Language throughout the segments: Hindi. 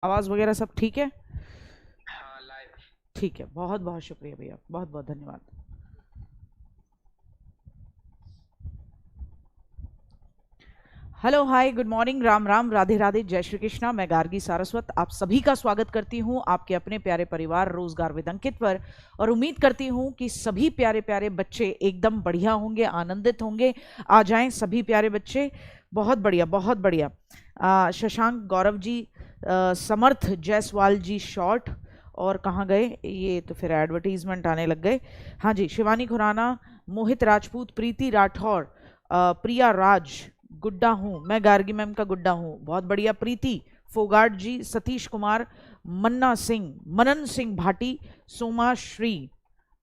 आवाज वगैरह सब ठीक है? हाँ, लाइव। ठीक है, बहुत बहुत शुक्रिया भैया, बहुत बहुत धन्यवाद। हेलो, हाय, गुड मॉर्निंग, राम राम, राधे राधे, जय श्री कृष्णा। मैं गार्गी सारस्वत आप सभी का स्वागत करती हूं आपके अपने प्यारे परिवार रोजगार विद अंकित पर। और उम्मीद करती हूं कि सभी प्यारे प्यारे बच्चे एकदम बढ़िया होंगे, आनंदित होंगे। आ जाएं सभी प्यारे बच्चे। बहुत बढ़िया, बहुत बढ़िया। शशांक, गौरव जी, समर्थ जायसवाल जी शॉर्ट। और कहाँ गए ये? तो फिर एडवर्टीजमेंट आने लग गए। हाँ जी, शिवानी खुराना, मोहित राजपूत, प्रीति राठौर, प्रिया राज, गुड्डा हूँ मैं, गार्गी मैम का गुड्डा हूँ। बहुत बढ़िया। प्रीति फोगाट जी, सतीश कुमार, मन्ना सिंह, मनन सिंह भाटी, सोमा श्री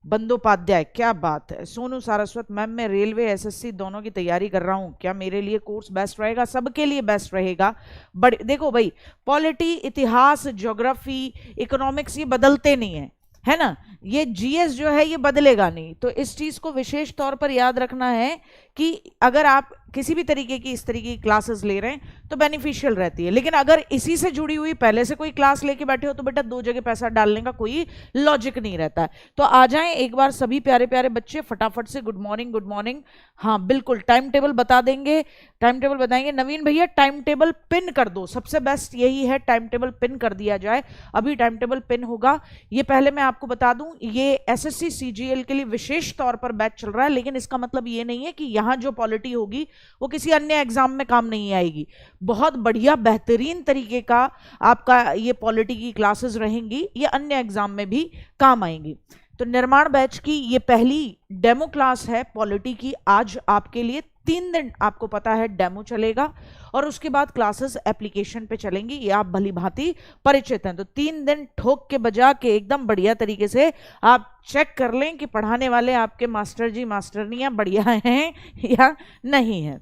बंदोपाध्याय, क्या बात है। सोनू सारस्वत मैम, मैं रेलवे एसएससी दोनों की तैयारी कर रहा हूँ, क्या मेरे लिए कोर्स बेस्ट रहेगा? सबके लिए बेस्ट रहेगा। बड़े देखो भाई, पॉलिटी, इतिहास, ज्योग्राफी, इकोनॉमिक्स ये बदलते नहीं है ना। ये जीएस जो है ये बदलेगा नहीं। तो इस चीज को विशेष तौर पर याद रखना है कि अगर आप किसी भी तरीके की इस तरीके की क्लासेस ले रहे हैं तो बेनिफिशियल रहती है। लेकिन अगर इसी से जुड़ी हुई पहले से कोई क्लास लेके बैठे हो तो बेटा दो जगह पैसा डालने का कोई लॉजिक नहीं रहता है। तो आ जाएं एक बार सभी प्यारे प्यारे बच्चे फटाफट से। Good morning, good morning. हाँ बिल्कुल, टाइम टेबल बता देंगे, टाइम टेबल बताएंगे। नवीन भैया टाइम टेबल पिन कर दो, सबसे बेस्ट यही है, टाइम टेबल पिन कर दिया जाए। अभी टाइम टेबल पिन होगा। ये पहले मैं आपको बता दूं, ये एसएससी सीजीएल के लिए विशेष तौर पर बैच चल रहा है, लेकिन इसका मतलब ये नहीं है कि यहां जो पॉलिटी होगी वो किसी अन्य एग्जाम में काम नहीं आएगी। बहुत बढ़िया बेहतरीन तरीके का आपका ये पॉलिटी की क्लासेस रहेंगी, ये अन्य एग्जाम में भी काम आएंगी। तो निर्माण बैच की ये पहली डेमो क्लास है पॉलिटी की। आज आपके लिए 3 दिन आपको पता है डेमो चलेगा और उसके बाद क्लासेस एप्लीकेशन पे चलेंगी, ये आप भली भांति परिचित हैं। तो 3 दिन ठोक के बजा के एकदम बढ़िया तरीके से आप चेक कर लें कि पढ़ाने वाले आपके मास्टर जी मास्टरनियां बढ़िया हैं या नहीं है।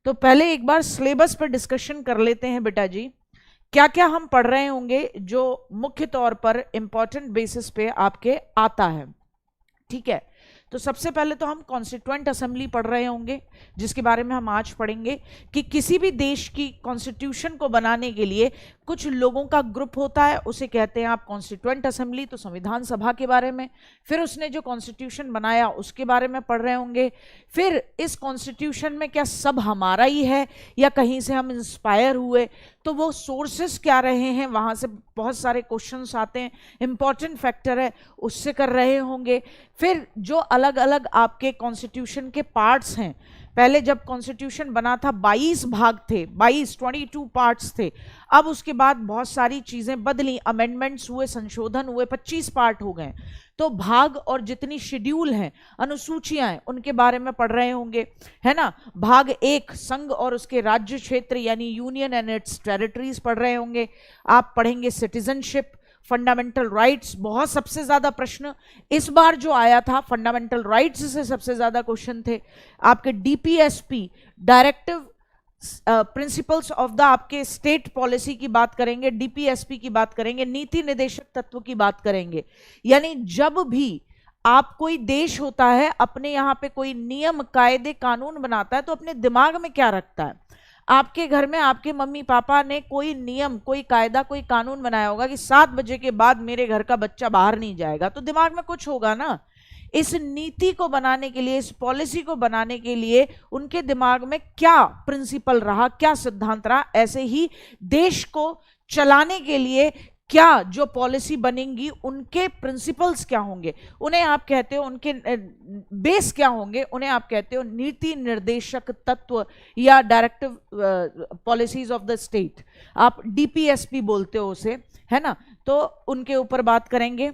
तो पहले एक बार सिलेबस पर डिस्कशन कर लेते हैं बेटा जी। क्या क्या हम पढ़ रहे होंगे जो मुख्य तौर पर इंपॉर्टेंट बेसिस पे आपके आता है, ठीक है। तो सबसे पहले तो हम कॉन्स्टिट्यूएंट असेंबली पढ़ रहे होंगे, जिसके बारे में हम आज पढ़ेंगे कि किसी भी देश की कॉन्स्टिट्यूशन को बनाने के लिए कुछ लोगों का ग्रुप होता है, उसे कहते हैं आप कॉन्स्टिट्यूएंट असेंबली। तो संविधान सभा के बारे में, फिर उसने जो कॉन्स्टिट्यूशन बनाया उसके बारे में पढ़ रहे होंगे। फिर इस कॉन्स्टिट्यूशन में क्या सब हमारा ही है या कहीं से हम इंस्पायर हुए, तो वो सोर्सेस क्या रहे हैं, वहां से बहुत सारे क्वेश्चंस आते हैं, इंपॉर्टेंट फैक्टर है, उससे कर रहे होंगे। फिर जो अलग अलग आपके कॉन्स्टिट्यूशन के पार्ट्स हैं, पहले जब कॉन्स्टिट्यूशन बना था 22 भाग थे, 22 पार्ट्स थे। अब उसके बाद बहुत सारी चीजें बदली, अमेंडमेंट्स हुए, संशोधन हुए, 25 पार्ट हो गए। तो भाग और जितनी शेड्यूल हैं, अनुसूचियां हैं, उनके बारे में पढ़ रहे होंगे, है ना। भाग 1 संघ और उसके राज्य क्षेत्र यानी यूनियन एंड इट्स टेरिटरीज पढ़ रहे होंगे। आप पढ़ेंगे सिटीजनशिप, फंडामेंटल राइट्स। बहुत सबसे ज्यादा प्रश्न इस बार जो आया था फंडामेंटल राइट्स से सबसे ज्यादा क्वेश्चन थे आपके। DPSP, directive principles of the आपके स्टेट पॉलिसी की बात करेंगे, डीपीएसपी की बात करेंगे, नीति निर्देशक तत्व की बात करेंगे। यानी जब भी आप कोई देश होता है अपने यहाँ पे कोई नियम कायदे कानून बनाता है तो अपने दिमाग में क्या रखता है। आपके घर में आपके मम्मी पापा ने कोई नियम, कोई कायदा, कोई कानून बनाया होगा कि 7 बजे के बाद मेरे घर का बच्चा बाहर नहीं जाएगा, तो दिमाग में कुछ होगा ना। इस नीति को बनाने के लिए, इस पॉलिसी को बनाने के लिए उनके दिमाग में क्या प्रिंसिपल रहा, क्या सिद्धांत रहा, ऐसे ही देश को चलाने के लिए क्या जो पॉलिसी बनेंगी उनके प्रिंसिपल्स क्या होंगे, उन्हें आप कहते हो, उनके बेस क्या होंगे, उन्हें आप कहते हो नीति निर्देशक तत्व या directive policies of the state. आप डीपीएसपी बोलते हो उसे, है ना। तो उनके ऊपर बात करेंगे।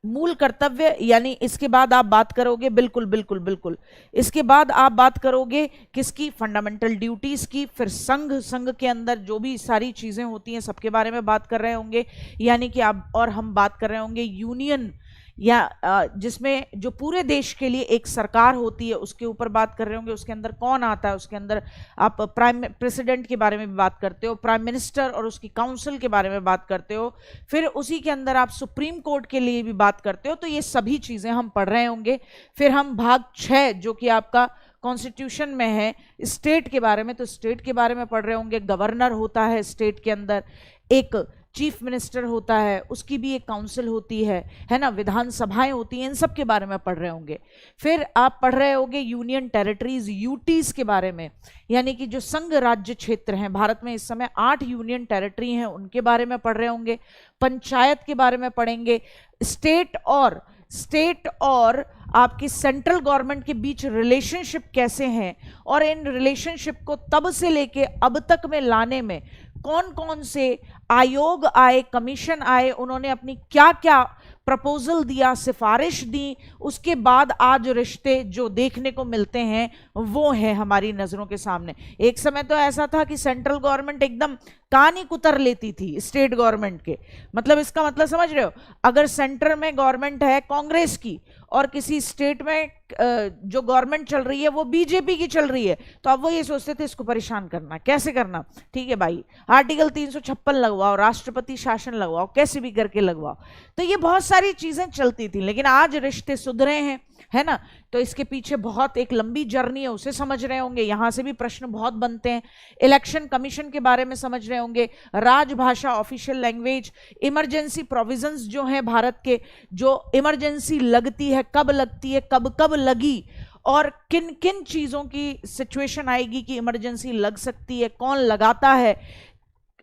मूल कर्तव्य, यानी इसके बाद आप बात करोगे, बिल्कुल बिल्कुल बिल्कुल, इसके बाद आप बात करोगे किसकी? फंडामेंटल ड्यूटीज की। फिर संघ, संघ के अंदर जो भी सारी चीजें होती हैं सबके बारे में बात कर रहे होंगे। यानी कि आप और हम बात कर रहे होंगे यूनियन, या जिसमें जो पूरे देश के लिए एक सरकार होती है उसके ऊपर बात कर रहे होंगे। उसके अंदर कौन आता है, उसके अंदर आप प्राइम प्रेसिडेंट के बारे में भी बात करते हो, प्राइम मिनिस्टर और उसकी काउंसिल के बारे में बात करते हो, फिर उसी के अंदर आप सुप्रीम कोर्ट के लिए भी बात करते हो। तो ये सभी चीजें हम पढ़ रहे होंगे। फिर हम भाग 6 जो कि आपका कॉन्स्टिट्यूशन में है, स्टेट के बारे में, तो स्टेट के बारे में पढ़ रहे होंगे। गवर्नर होता है स्टेट के अंदर, एक चीफ मिनिस्टर होता है, उसकी भी एक काउंसिल होती है ना, विधानसभाएं होती हैं, इन सब के बारे में पढ़ रहे होंगे। फिर आप पढ़ रहे होंगे यूनियन टेरिटरीज, यूटीज के बारे में, यानी कि जो संघ राज्य क्षेत्र हैं भारत में, इस समय 8 यूनियन टेरिटरी हैं, उनके बारे में पढ़ रहे होंगे। पंचायत के बारे में पढ़ेंगे। स्टेट और आपकी सेंट्रल गवर्नमेंट के बीच रिलेशनशिप कैसे हैं, और इन रिलेशनशिप को तब से लेके अब तक में लाने में कौन कौन से आयोग आए, कमीशन आए, उन्होंने अपनी क्या क्या प्रपोजल दिया, सिफारिश दी, उसके बाद आज रिश्ते जो देखने को मिलते हैं वो है हमारी नजरों के सामने। एक समय तो ऐसा था कि सेंट्रल गवर्नमेंट एकदम कान ही कुतर लेती थी स्टेट गवर्नमेंट के। मतलब इसका मतलब समझ रहे हो, अगर सेंटर में गवर्नमेंट है कांग्रेस की और किसी स्टेट में जो गवर्नमेंट चल रही है वो बीजेपी की चल रही है, तो अब वो ये सोचते थे इसको परेशान करना, कैसे करना, ठीक है भाई आर्टिकल 356 लगवाओ, राष्ट्रपति शासन लगवाओ, कैसे भी करके लगवाओ। तो ये बहुत सारी चीजें चलती थी, लेकिन आज रिश्ते सुधरे हैं, है ना। तो इसके पीछे बहुत एक लंबी जर्नी है, उसे समझ रहे होंगे। यहां से भी प्रश्न बहुत बनते हैं। इलेक्शन कमीशन के बारे में समझ रहे होंगे। राजभाषा, ऑफिशियल लैंग्वेज, इमरजेंसी प्रोविजंस जो हैं भारत के, जो इमरजेंसी लगती है, कब लगती है, कब कब लगी, और किन किन चीजों की सिचुएशन आएगी कि इमरजेंसी लग सकती है, कौन लगाता है,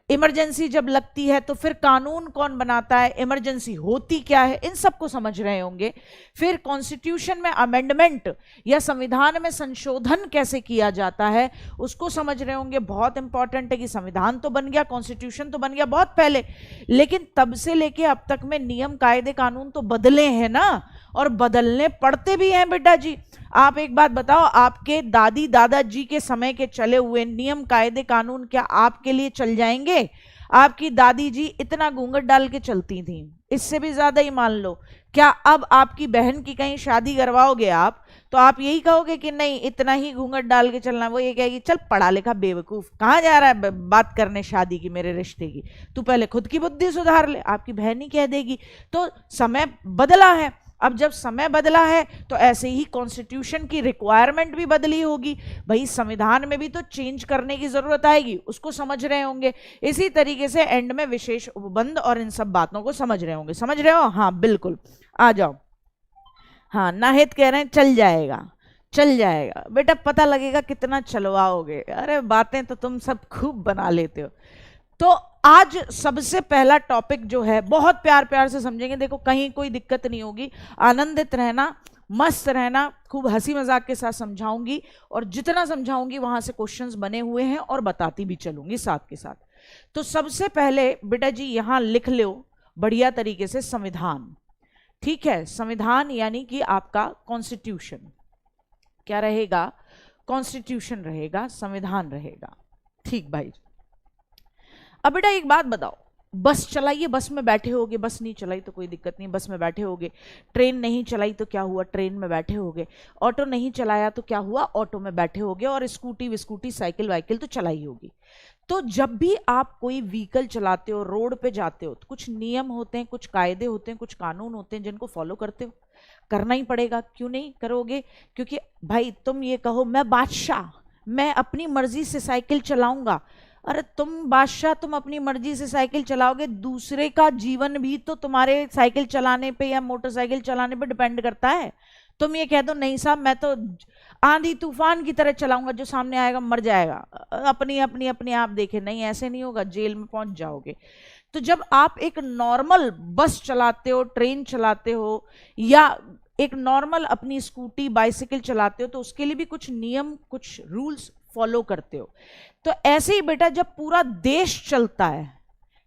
इमरजेंसी जब लगती है तो फिर कानून कौन बनाता है, इमरजेंसी होती क्या है, इन सबको समझ रहे होंगे। फिर कॉन्स्टिट्यूशन में अमेंडमेंट या संविधान में संशोधन कैसे किया जाता है उसको समझ रहे होंगे। बहुत इंपॉर्टेंट है कि संविधान तो बन गया, कॉन्स्टिट्यूशन तो बन गया बहुत पहले, लेकिन तब से लेके अब तक में नियम कायदे कानून तो बदले हैं ना, और बदलने पड़ते भी हैं बेटा जी। आप एक बात बताओ, आपके दादी दादाजी के समय के चले हुए नियम कायदे कानून क्या आपके लिए चल जाएंगे? आपकी दादी जी इतना घूंघट डाल के चलती थी, इससे भी ज्यादा ही मान लो। क्या अब आपकी बहन की कहीं शादी करवाओगे आप, तो आप यही कहोगे कि नहीं इतना ही घूंघट डाल के चलना? वो ये कहेगी चल पढ़ा लिखा बेवकूफ, कहाँ जा रहा है बात करने शादी की, मेरे रिश्ते की, तू पहले खुद की बुद्धि सुधार ले, आपकी बहन ही कह देगी। तो समय बदला है। अब जब समय बदला है तो ऐसे ही कॉन्स्टिट्यूशन की रिक्वायरमेंट भी बदली होगी भाई, संविधान में भी तो चेंज करने की जरूरत आएगी, उसको समझ रहे होंगे। इसी तरीके से एंड में विशेष उपबंध और इन सब बातों को समझ रहे होंगे। समझ रहे हो? हाँ बिल्कुल, आ जाओ। हाँ नाहिद कह रहे हैं चल जाएगा, चल जाएगा बेटा, पता लगेगा कितना चलवाओगे। अरे बातें तो तुम सब खूब बना लेते हो। तो आज सबसे पहला टॉपिक जो है बहुत प्यार प्यार से समझेंगे, देखो कहीं कोई दिक्कत नहीं होगी, आनंदित रहना, मस्त रहना, खूब हंसी मजाक के साथ समझाऊंगी, और जितना समझाऊंगी वहां से क्वेश्चंस बने हुए हैं और बताती भी चलूंगी साथ के साथ। तो सबसे पहले बेटा जी यहां लिख लो बढ़िया तरीके से संविधान, ठीक है। संविधान यानी कि आपका कॉन्स्टिट्यूशन क्या रहेगा? कॉन्स्टिट्यूशन रहेगा, संविधान रहेगा, ठीक भाई। अब बेटा एक बात बताओ, बस चलाइए, बस में बैठे होगे, बस नहीं चलाई तो कोई दिक्कत नहीं, बस में बैठे होगे। ट्रेन नहीं चलाई तो क्या हुआ, ट्रेन में बैठे होगे। ऑटो नहीं चलाया तो क्या हुआ, ऑटो में बैठे होगे। और स्कूटी विस्कूटी साइकिल वाइकिल तो चलाई होगी। तो जब भी आप कोई व्हीकल चलाते हो, रोड पे जाते हो, तो कुछ नियम होते हैं, कुछ कायदे होते हैं, कुछ कानून होते हैं जिनको फॉलो करते हो, करना ही पड़ेगा। क्यों नहीं करोगे? क्योंकि भाई तुम ये कहो मैं बादशाह, मैं अपनी मर्जी से साइकिल चलाऊंगा। अरे तुम बादशाह, तुम अपनी मर्जी से साइकिल चलाओगे, दूसरे का जीवन भी तो तुम्हारे साइकिल चलाने पे या मोटरसाइकिल चलाने पे डिपेंड करता है। तुम ये कह दो नहीं साहब मैं तो आंधी तूफान की तरह चलाऊंगा, जो सामने आएगा मर जाएगा, अपनी अपनी अपनी आप देखे, नहीं ऐसे नहीं होगा, जेल में पहुंच जाओगे। तो जब आप एक नॉर्मल बस चलाते हो, ट्रेन चलाते हो, या एक नॉर्मल अपनी स्कूटी बाइसिकल चलाते हो, तो उसके लिए भी कुछ नियम, कुछ रूल्स फॉलो करते हो। तो ऐसे ही बेटा जब पूरा देश चलता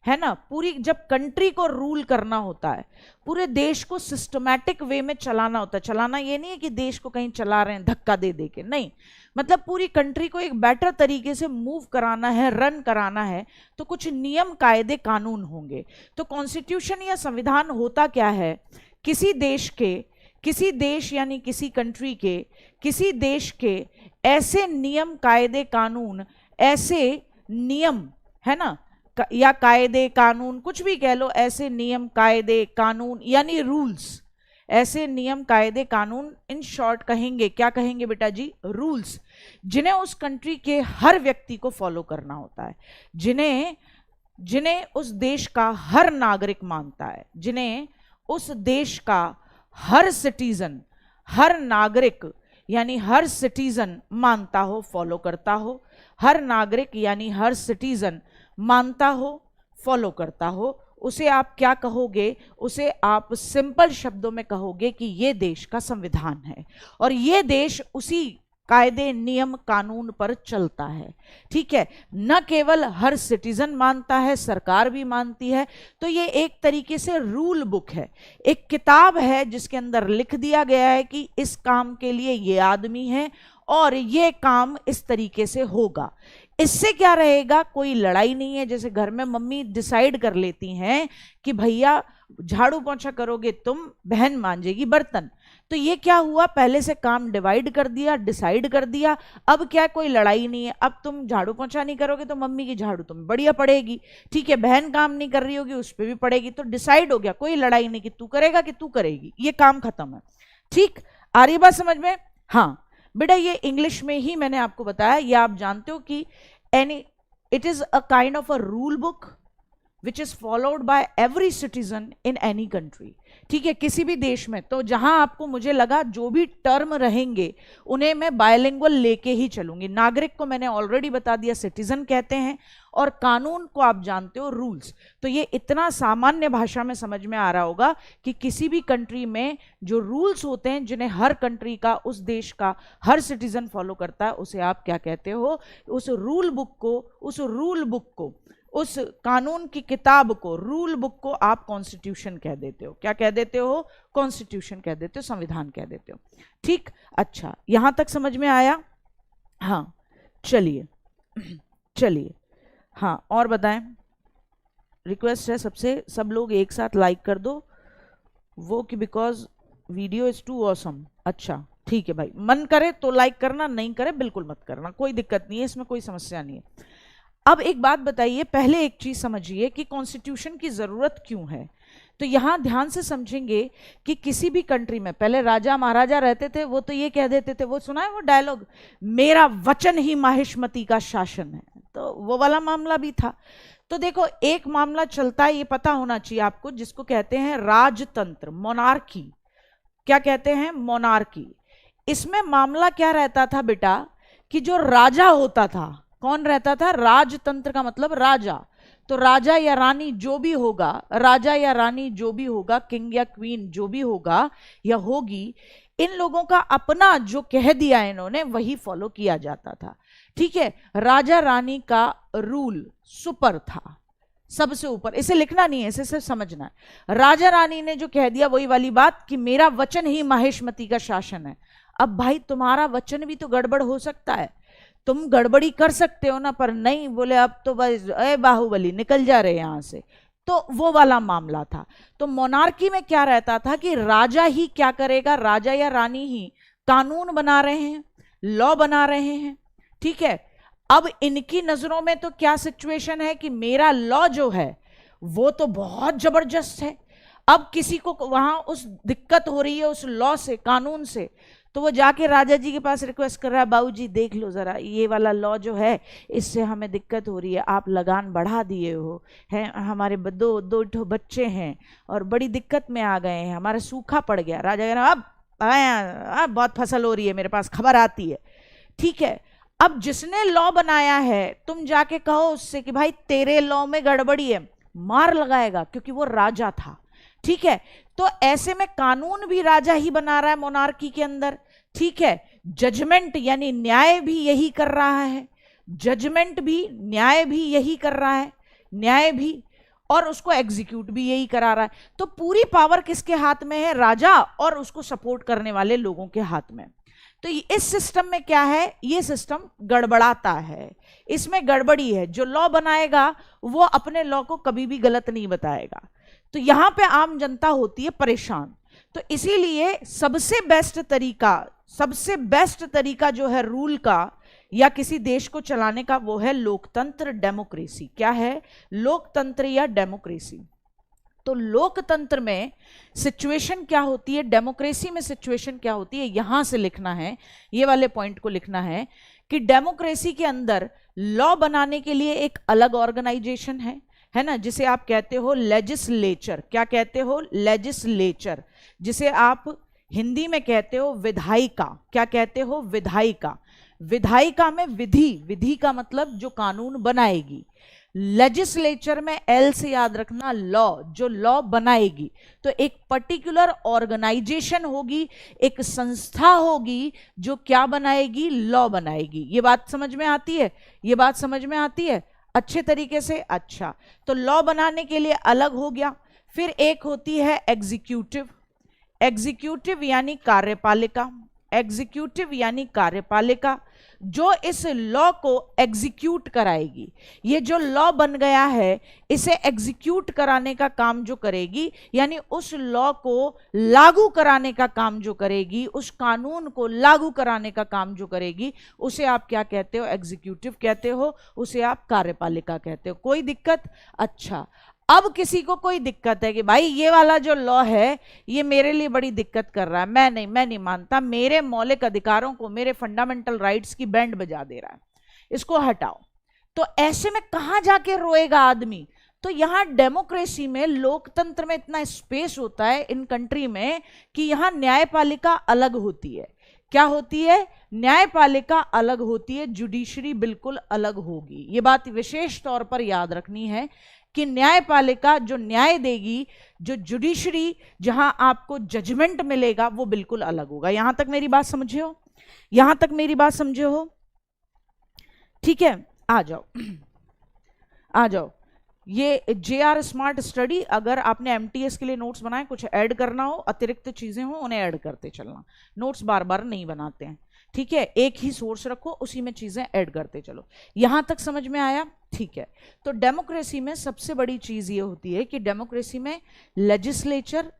है ना, पूरी जब कंट्री को रूल करना होता है, पूरे देश को सिस्टमैटिक वे में चलाना होता है। चलाना ये नहीं है कि देश को कहीं चला रहे हैं धक्का दे दे के, नहीं, मतलब पूरी कंट्री को एक बेटर तरीके से मूव कराना है, रन कराना है, तो कुछ नियम कायदे कानून होंगे। तो कॉन्स्टिट्यूशन या संविधान होता क्या है? किसी देश यानी किसी कंट्री के, किसी देश के ऐसे नियम कायदे कानून, ऐसे नियम है ना, या कायदे कानून कुछ भी कह लो, ऐसे नियम कायदे कानून यानी रूल्स, ऐसे नियम कायदे कानून इन शॉर्ट कहेंगे, क्या कहेंगे बेटा जी? रूल्स, जिन्हें उस कंट्री के हर व्यक्ति को फॉलो करना होता है, जिन्हें जिन्हें उस देश का हर नागरिक मानता है, जिन्हें उस देश का हर सिटीजन, हर नागरिक यानी हर सिटीजन मानता हो, फॉलो करता हो, हर नागरिक यानी हर सिटीजन मानता हो, फॉलो करता हो, उसे आप क्या कहोगे? उसे आप सिंपल शब्दों में कहोगे कि यह देश का संविधान है और यह देश उसी कायदे, नियम, कानून पर चलता है। ठीक है, न केवल हर सिटीजन मानता है, सरकार भी मानती है। तो ये एक तरीके से रूल बुक है, एक किताब है जिसके अंदर लिख दिया गया है कि इस काम के लिए ये आदमी है और ये काम इस तरीके से होगा। इससे क्या रहेगा? कोई लड़ाई नहीं है। जैसे घर में मम्मी डिसाइड कर लेती हैं कि भैया झाड़ू पोंछा करोगे तुम, बहन मांजेगी बर्तन। तो ये क्या हुआ? पहले से काम डिवाइड कर दिया, डिसाइड कर दिया। अब क्या, कोई लड़ाई नहीं है। अब तुम झाड़ू पोंछा नहीं करोगे तो मम्मी की झाड़ू तुम्हें बढ़िया पड़ेगी। ठीक है, बहन काम नहीं कर रही होगी, उस पर भी पड़ेगी। तो डिसाइड हो गया, कोई लड़ाई नहीं कि तू करेगा कि तू करेगी, ये काम खत्म है। ठीक, आ रही बात समझ में? हाँ बेटा, ये इंग्लिश में ही मैंने आपको बताया। ये आप जानते हो कि it is a kind of a rule book which is followed by every citizen in any country। ठीक है, किसी भी देश में। तो जहां आपको, मुझे लगा जो भी टर्म रहेंगे उन्हें मैं बायलिंगुअल लेके ही चलूंगी। नागरिक को मैंने ऑलरेडी बता दिया सिटीजन कहते हैं, और कानून को आप जानते हो रूल्स। तो ये इतना सामान्य भाषा में समझ में आ रहा होगा कि किसी भी कंट्री में जो रूल्स होते हैं, जिन्हें हर कंट्री का, उस देश का हर सिटीजन फॉलो करता है, उसे आप क्या कहते हो? उस रूल बुक को, उस कानून की किताब को, रूल बुक को आप कॉन्स्टिट्यूशन कह देते हो। क्या कह देते हो? कॉन्स्टिट्यूशन कह देते हो, संविधान कह देते हो। ठीक, अच्छा, यहां तक समझ में आया? हाँ, चलिए हाँ, और बताएं। रिक्वेस्ट है सबसे, सब लोग एक साथ लाइक कर दो वो, कि because video is too awesome. अच्छा ठीक है भाई, मन करे तो लाइक करना, नहीं करे बिल्कुल मत करना, कोई दिक्कत नहीं है, इसमें कोई समस्या नहीं है। अब एक बात बताइए, पहले एक चीज समझिए कि कॉन्स्टिट्यूशन की जरूरत क्यों है। तो यहां ध्यान से समझेंगे कि किसी भी कंट्री में पहले राजा महाराजा रहते थे, वो तो ये कह देते थे, वो सुना है वो डायलॉग, मेरा वचन ही माहिष्मती का शासन है। तो वो वाला मामला भी था। तो देखो, एक मामला चलता है, ये पता होना चाहिए आपको, जिसको कहते हैं राजतंत्र, मोनार्की। क्या कहते हैं? मोनार्की। इसमें मामला क्या रहता था बेटा, कि जो राजा होता था, कौन रहता था? राजतंत्र का मतलब राजा। तो राजा या रानी जो भी होगा, राजा या रानी जो भी होगा, किंग या क्वीन जो भी होगा या होगी, इन लोगों का अपना जो कह दिया इन्होंने वही फॉलो किया जाता था। ठीक है, राजा रानी का रूल सुपर था, सबसे ऊपर। इसे लिखना नहीं है, इसे सिर्फ समझना है। राजा रानी ने जो कह दिया, वही वाली बात कि मेरा वचन ही माहिष्मती का शासन है। अब भाई, तुम्हारा वचन भी तो गड़बड़ हो सकता है, तुम गड़बड़ी कर सकते हो ना, पर नहीं, बोले अब तो बस ए बाहुबली निकल जा रहे यहां से। तो वो वाला मामला था। तो मोनार्की में क्या रहता था कि राजा ही क्या करेगा, राजा या रानी ही कानून बना रहे हैं, लॉ बना रहे हैं। ठीक है, अब इनकी नजरों में तो क्या सिचुएशन है कि मेरा लॉ जो है वो तो बहुत जबरदस्त है। अब किसी को वहां उस दिक्कत हो रही है उस लॉ से, कानून से, तो वो जाके राजा जी के पास रिक्वेस्ट कर रहा है, बाबू जी देख लो जरा, ये वाला लॉ जो है इससे हमें दिक्कत हो रही है, आप लगान बढ़ा दिए हो, है हमारे दो बच्चे हैं और बड़ी दिक्कत में आ गए हैं, हमारा सूखा पड़ गया। राजा कह रहा, अब बहुत फसल हो रही है, मेरे पास खबर आती है। ठीक है, अब जिसने लॉ बनाया है, तुम जाके कहो उससे कि भाई तेरे लॉ में गड़बड़ी है, मार लगाएगा, क्योंकि वो राजा था। ठीक है, तो ऐसे में कानून भी राजा ही बना रहा है मोनार्की के अंदर। ठीक है, जजमेंट यानी न्याय भी यही कर रहा है, जजमेंट भी, न्याय भी यही कर रहा है, न्याय भी, और उसको एग्जीक्यूट भी यही करा रहा है। तो पूरी पावर किसके हाथ में है? राजा और उसको सपोर्ट करने वाले लोगों के हाथ में। तो इस सिस्टम में क्या है, ये सिस्टम गड़बड़ाता है, इसमें गड़बड़ी है। जो लॉ बनाएगा वो अपने लॉ को कभी भी गलत नहीं बताएगा। तो यहां पे आम जनता होती है परेशान। तो इसीलिए सबसे बेस्ट तरीका जो है रूल का या किसी देश को चलाने का, वो है लोकतंत्र, डेमोक्रेसी। क्या है? लोकतंत्र या डेमोक्रेसी। तो लोकतंत्र में सिचुएशन क्या होती है, डेमोक्रेसी में सिचुएशन क्या होती है, यहां से लिखना है, ये वाले पॉइंट को लिखना है कि डेमोक्रेसी के अंदर लॉ बनाने के लिए एक अलग ऑर्गेनाइजेशन है, है ना, जिसे आप कहते हो लेजिस्लेचर। क्या कहते हो? लेजिस्लेचर। जिसे आप हिंदी में कहते हो विधायिका। क्या कहते हो? विधायिका। विधायिका में विधि, विधि का मतलब जो कानून बनाएगी। लेजिस्लेचर में एल से याद रखना लॉ, जो लॉ बनाएगी। तो एक पर्टिकुलर ऑर्गेनाइजेशन होगी, एक संस्था होगी जो क्या बनाएगी? लॉ बनाएगी। ये बात समझ में आती है? ये बात समझ में आती है अच्छे तरीके से? अच्छा, तो लॉ बनाने के लिए अलग हो गया। फिर एक होती है एग्जीक्यूटिव। एग्जीक्यूटिव यानी कार्यपालिका। एग्जीक्यूटिव यानी कार्यपालिका जो इस लॉ को एग्जीक्यूट कराएगी। ये जो लॉ बन गया है इसे एग्जीक्यूट कराने का काम जो करेगी, यानी उस लॉ को लागू कराने का काम जो करेगी, उस कानून को लागू कराने का काम जो करेगी, उसे आप क्या कहते हो? एग्जीक्यूटिव कहते हो, उसे आप कार्यपालिका कहते हो। कोई दिक्कत? अच्छा, अब किसी को कोई दिक्कत है कि भाई ये वाला जो लॉ है ये मेरे लिए बड़ी दिक्कत कर रहा है, मैं नहीं मानता, मेरे मौलिक अधिकारों को, मेरे फंडामेंटल राइट्स की बैंड बजा दे रहा है, इसको हटाओ। तो ऐसे में कहां जाके रोएगा आदमी? तो यहां डेमोक्रेसी में, लोकतंत्र में इतना स्पेस होता है इन कंट्री में कि यहां न्यायपालिका अलग होती है। क्या होती है? न्यायपालिका अलग होती है, जुडिशरी बिल्कुल अलग होगी। ये बात विशेष तौर पर याद रखनी है कि न्यायपालिका जो न्याय देगी, जो जुडिशरी जहां आपको जजमेंट मिलेगा, वो बिल्कुल अलग होगा। यहां तक मेरी बात समझे हो? यहां तक मेरी बात समझे हो? ठीक है, आ जाओ आ जाओ। ये JR स्मार्ट स्टडी, अगर आपने MTS के लिए नोट्स बनाए, कुछ ऐड करना हो, अतिरिक्त चीजें हो, उन्हें ऐड करते चलना। नोट्स बार बार नहीं बनाते हैं, ठीक है? एक ही सोर्स रखो, उसी में चीजें ऐड करते चलो। यहां तक समझ में आया? ठीक है। तो डेमोक्रेसी में सबसे बड़ी चीज ये होती है कि डेमोक्रेसी में लेजिस्लेचर